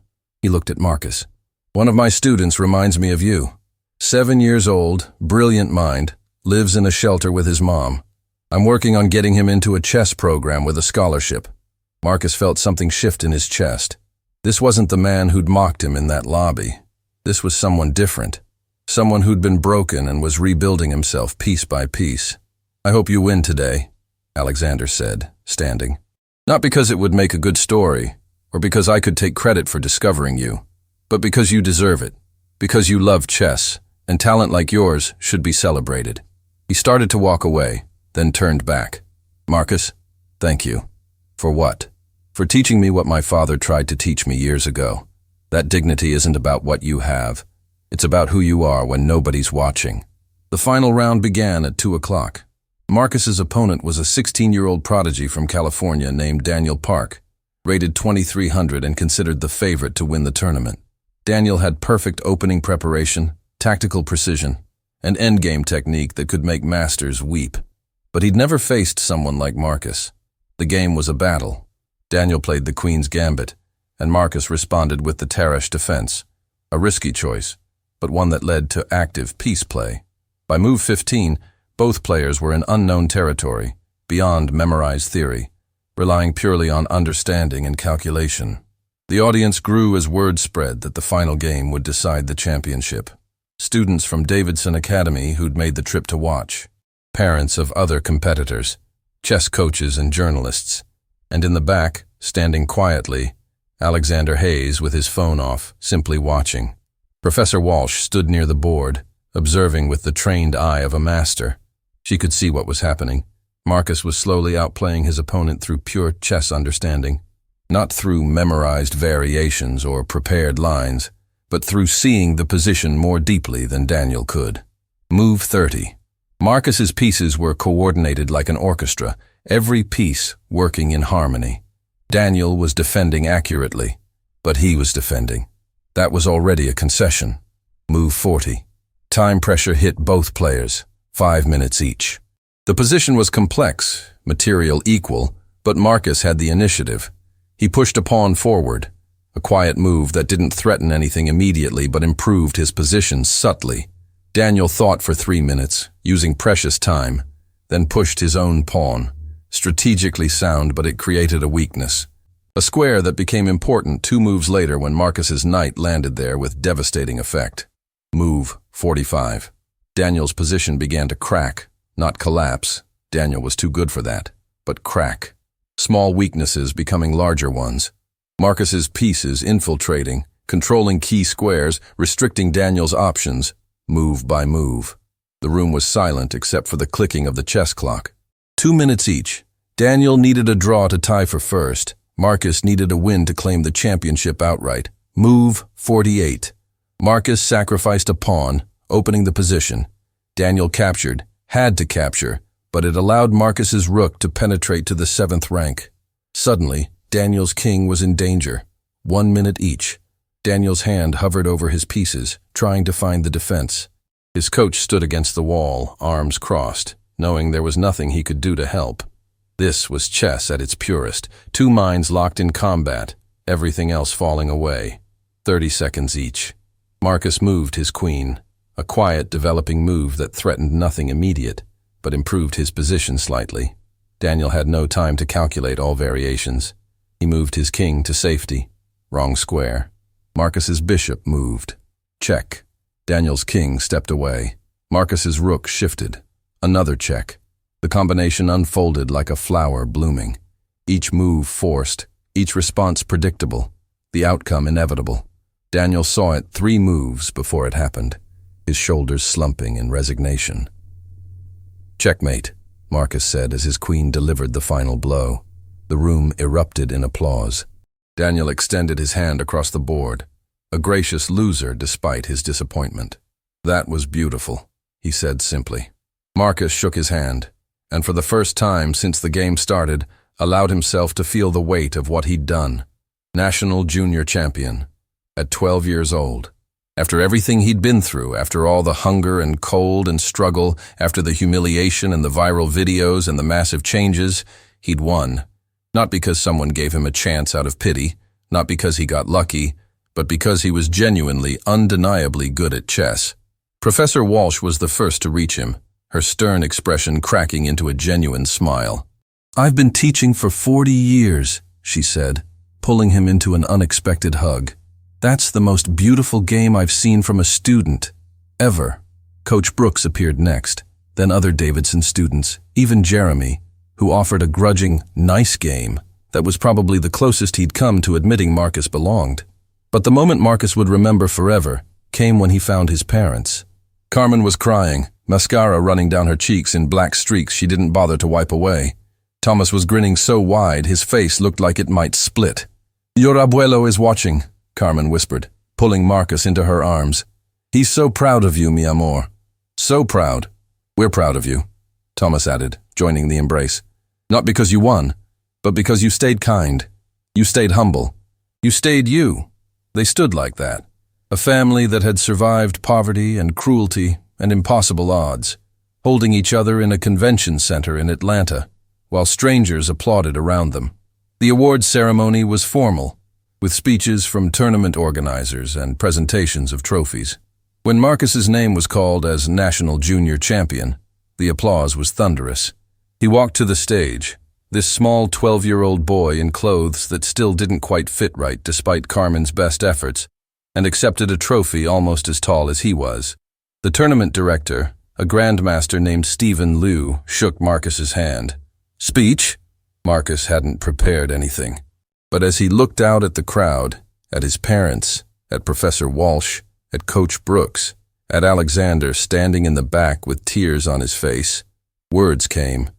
Speaker 1: He looked at Marcus. One of my students reminds me of you. 7 years old, brilliant mind, lives in a shelter with his mom. I'm working on getting him into a chess program with a scholarship. Marcus felt something shift in his chest. This wasn't the man who'd mocked him in that lobby. This was someone different. Someone who'd been broken and was rebuilding himself piece by piece. I hope you win today, Alexander said, standing. Not because it would make a good story, or because I could take credit for discovering you, but because you deserve it, because you love chess, and talent like yours should be celebrated. He started to walk away, then turned back. Marcus, thank you. For what? For teaching me what my father tried to teach me years ago. That dignity isn't about what you have. It's about who you are when nobody's watching. The final round began at 2 o'clock. Marcus's opponent was a 16-year-old prodigy from California named Daniel Park, rated 2300 and considered the favorite to win the tournament. Daniel had perfect opening preparation, tactical precision, and endgame technique that could make masters weep. But he'd never faced someone like Marcus. The game was a battle. Daniel played the Queen's Gambit, and Marcus responded with the Tarrasch defense, a risky choice, but one that led to active peace play. By move 15, both players were in unknown territory, beyond memorized theory, relying purely on understanding and calculation. The audience grew as word spread that the final game would decide the championship. Students from Davidson Academy who'd made the trip to watch, parents of other competitors, chess coaches and journalists, and in the back, standing quietly, Alexander Hayes with his phone off, simply watching. Professor Walsh stood near the board, observing with the trained eye of a master. She could see what was happening. Marcus was slowly outplaying his opponent through pure chess understanding, not through memorized variations or prepared lines, but through seeing the position more deeply than Daniel could. Move 30. Marcus's pieces were coordinated like an orchestra, every piece working in harmony. Daniel was defending accurately, but he was defending. That was already a concession. Move 40. Time pressure hit both players, 5 minutes each. The position was complex, material equal, but Marcus had the initiative. He pushed a pawn forward, a quiet move that didn't threaten anything immediately but improved his position subtly. Daniel thought for 3 minutes, using precious time, then pushed his own pawn. Strategically sound, but it created a weakness. A square that became important 2 moves later when Marcus's knight landed there with devastating effect. Move 45. Daniel's position began to crack, not collapse. Daniel was too good for that, but crack. Small weaknesses becoming larger ones. Marcus's pieces infiltrating, controlling key squares, restricting Daniel's options, move by move. The room was silent except for the clicking of the chess clock. 2 minutes each. Daniel needed a draw to tie for first. Marcus needed a win to claim the championship outright. Move 48. Marcus sacrificed a pawn, opening the position. Daniel captured, had to capture, but it allowed Marcus's rook to penetrate to the 7th rank. Suddenly, Daniel's king was in danger. 1 minute each. Daniel's hand hovered over his pieces, trying to find the defense. His coach stood against the wall, arms crossed, knowing there was nothing he could do to help. This was chess at its purest, 2 minds locked in combat, everything else falling away. 30 seconds each. Marcus moved his queen, a quiet, developing move that threatened nothing immediate, but improved his position slightly. Daniel had no time to calculate all variations. He moved his king to safety. Wrong square. Marcus's bishop moved. Check. Daniel's king stepped away. Marcus's rook shifted. Another check. The combination unfolded like a flower blooming. Each move forced, each response predictable. the outcome inevitable. Daniel saw it 3 moves before it happened, his shoulders slumping in resignation. "Checkmate," Marcus said as his queen delivered the final blow. The room erupted in applause. Daniel extended his hand across the board, a gracious loser despite his disappointment. "That was beautiful," he said simply. Marcus shook his hand, and for the first time since the game started, allowed himself to feel the weight of what he'd done. National junior champion, at 12 years old. After everything he'd been through, after all the hunger and cold and struggle, after the humiliation and the viral videos and the massive changes, he'd won. Not because someone gave him a chance out of pity, not because he got lucky, but because he was genuinely, undeniably good at chess. Professor Walsh was the first to reach him, her stern expression cracking into a genuine smile. "I've been teaching for 40 years, she said, pulling him into an unexpected hug. "That's the most beautiful game I've seen from a student, ever." Coach Brooks appeared next, then other Davidson students, even Jeremy, who offered a grudging, nice game that was probably the closest he'd come to admitting Marcus belonged. But the moment Marcus would remember forever came when he found his parents. Carmen was crying, mascara running down her cheeks in black streaks she didn't bother to wipe away. Thomas was grinning so wide his face looked like it might split. "Your abuelo is watching," Carmen whispered, pulling Marcus into her arms. "He's so proud of you, mi amor. So proud." "We're proud of you," Thomas added, joining the embrace. "Not because you won, but because you stayed kind. You stayed humble. You stayed you." They stood like that, a family that had survived poverty and cruelty and impossible odds, holding each other in a convention center in Atlanta, while strangers applauded around them. The awards ceremony was formal, with speeches from tournament organizers and presentations of trophies. When Marcus's name was called as National Junior Champion, the applause was thunderous. He walked to the stage, this small 12-year-old boy in clothes that still didn't quite fit right despite Carmen's best efforts, and accepted a trophy almost as tall as he was. The tournament director, a grandmaster named Stephen Liu, shook Marcus's hand. "Speech?" Marcus hadn't prepared anything. But as he looked out at the crowd, at his parents, at Professor Walsh, at Coach Brooks, at Alexander standing in the back with tears on his face, words came.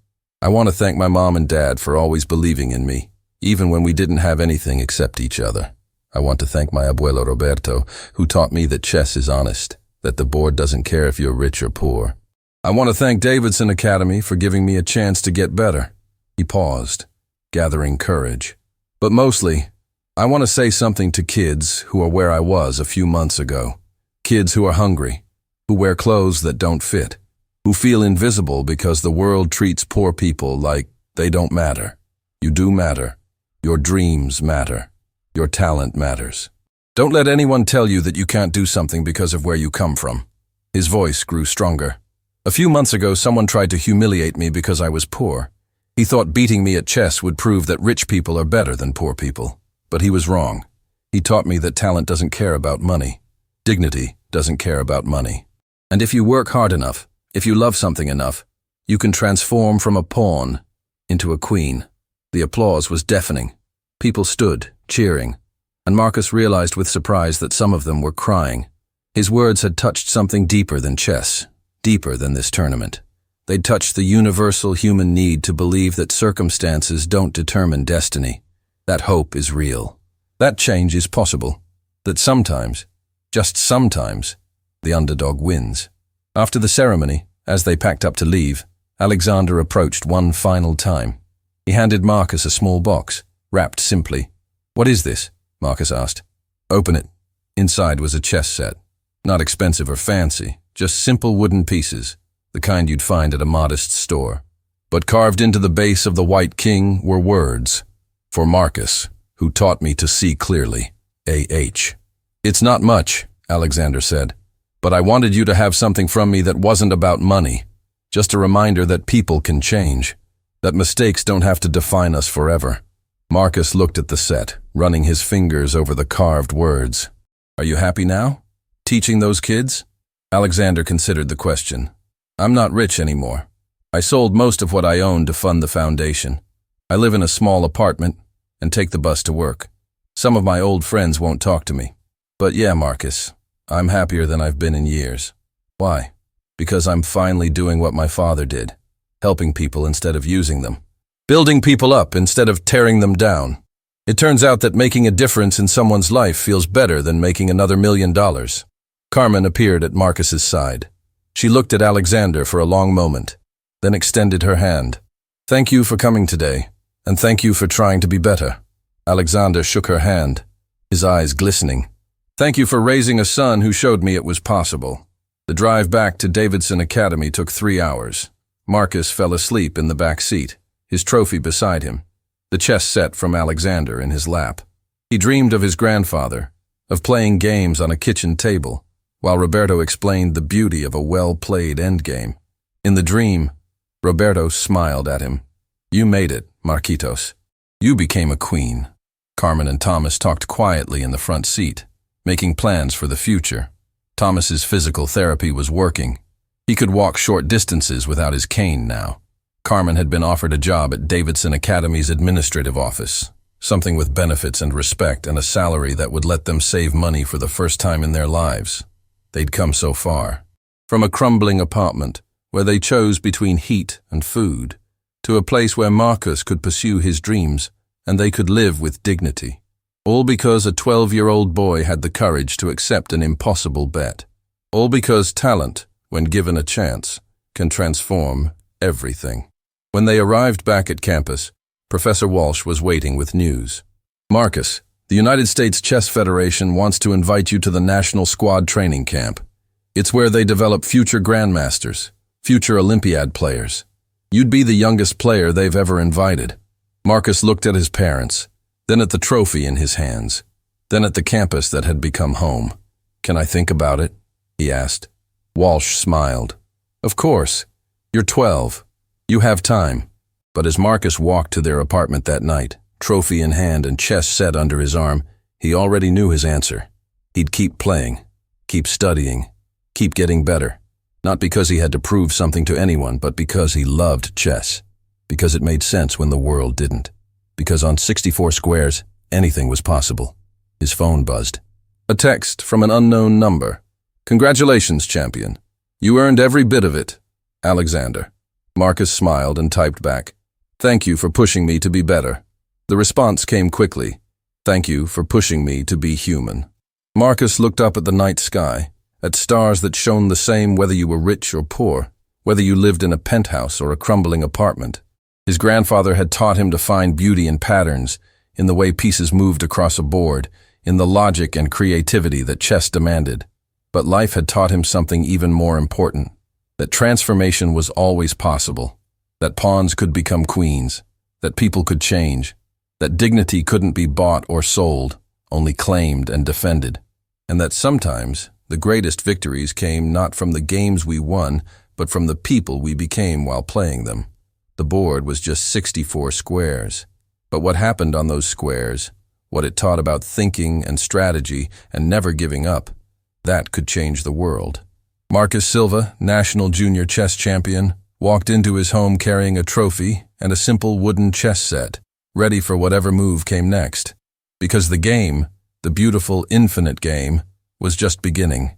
Speaker 1: "I want to thank my mom and dad for always believing in me, even when we didn't have anything except each other. I want to thank my abuelo Roberto, who taught me that chess is honest, that the board doesn't care if you're rich or poor. I want to thank Davidson Academy for giving me a chance to get better." He paused, gathering courage. "But mostly, I want to say something to kids who are where I was a few months ago. Kids who are hungry, who wear clothes that don't fit, who feel invisible because the world treats poor people like they don't matter. You do matter. Your dreams matter. Your talent matters. Don't let anyone tell you that you can't do something because of where you come from." His voice grew stronger. "A few months ago, someone tried to humiliate me because I was poor. He thought beating me at chess would prove that rich people are better than poor people. But he was wrong. He taught me that talent doesn't care about money. Dignity doesn't care about money. And if you work hard enough, if you love something enough, you can transform from a pawn into a queen." The applause was deafening. People stood, cheering, and Marcus realized with surprise that some of them were crying. His words had touched something deeper than chess, deeper than this tournament. They'd touched the universal human need to believe that circumstances don't determine destiny, that hope is real, that change is possible, that sometimes, just sometimes, the underdog wins. After the ceremony, as they packed up to leave, Alexander approached one final time. He handed Marcus a small box, wrapped simply. "What is this?" Marcus asked. "Open it." Inside was a chess set. Not expensive or fancy, just simple wooden pieces, the kind you'd find at a modest store. But carved into the base of the White King were words. "For Marcus, who taught me to see clearly. A.H." "It's not much," Alexander said, "but I wanted you to have something from me that wasn't about money. Just a reminder that people can change, that mistakes don't have to define us forever." Marcus looked at the set, running his fingers over the carved words. "Are you happy now? Teaching those kids?" Alexander considered the question. "I'm not rich anymore. I sold most of what I owned to fund the foundation. I live in a small apartment and take the bus to work. Some of my old friends won't talk to me. But yeah, Marcus, I'm happier than I've been in years. Why? Because I'm finally doing what my father did, helping people instead of using them, building people up instead of tearing them down. It turns out that making a difference in someone's life feels better than making another $1 million. Carmen appeared at Marcus's side. She looked at Alexander for a long moment, then extended her hand. Thank you for coming today, and thank you for trying to be better. Alexander shook her hand, his eyes glistening. Thank you for raising a son who showed me it was possible. The drive back to Davidson Academy took 3 hours. Marcus fell asleep in the back seat, his trophy beside him, the chess set from Alexander in his lap. He dreamed of his grandfather, of playing games on a kitchen table, while Roberto explained the beauty of a well-played endgame. In the dream, Roberto smiled at him. You made it, Marquitos. You became a queen. Carmen and Thomas talked quietly in the front seat, making plans for the future. Thomas's physical therapy was working. He could walk short distances without his cane now. Carmen had been offered a job at Davidson Academy's administrative office, something with benefits and respect and a salary that would let them save money for the first time in their lives. They'd come so far. From a crumbling apartment, where they chose between heat and food, to a place where Marcus could pursue his dreams and they could live with dignity. All because a 12-year-old boy had the courage to accept an impossible bet. All because talent, when given a chance, can transform everything. When they arrived back at campus, Professor Walsh was waiting with news. Marcus, the United States Chess Federation wants to invite you to the National Squad Training Camp. It's where they develop future grandmasters, future Olympiad players. You'd be the youngest player they've ever invited. Marcus looked at his parents, then at the trophy in his hands, then at the campus that had become home. Can I think about it? He asked. Walsh smiled. Of course. You're 12. You have time. But as Marcus walked to their apartment that night, trophy in hand and chess set under his arm, he already knew his answer. He'd keep playing, keep studying, keep getting better. Not because he had to prove something to anyone, but because he loved chess. Because it made sense when the world didn't. Because on 64 squares, anything was possible. His phone buzzed. A text from an unknown number. Congratulations, champion. You earned every bit of it. Alexander. Marcus smiled and typed back. Thank you for pushing me to be better. The response came quickly. Thank you for pushing me to be human. Marcus looked up at the night sky, at stars that shone the same whether you were rich or poor, whether you lived in a penthouse or a crumbling apartment. His grandfather had taught him to find beauty in patterns, in the way pieces moved across a board, in the logic and creativity that chess demanded. But life had taught him something even more important, that transformation was always possible, that pawns could become queens, that people could change, that dignity couldn't be bought or sold, only claimed and defended, and that sometimes the greatest victories came not from the games we won, but from the people we became while playing them. The board was just 64 squares. But what happened on those squares, what it taught about thinking and strategy and never giving up, that could change the world. Marcus Silva, national junior chess champion, walked into his home carrying a trophy and a simple wooden chess set, ready for whatever move came next. Because the game, the beautiful infinite game, was just beginning.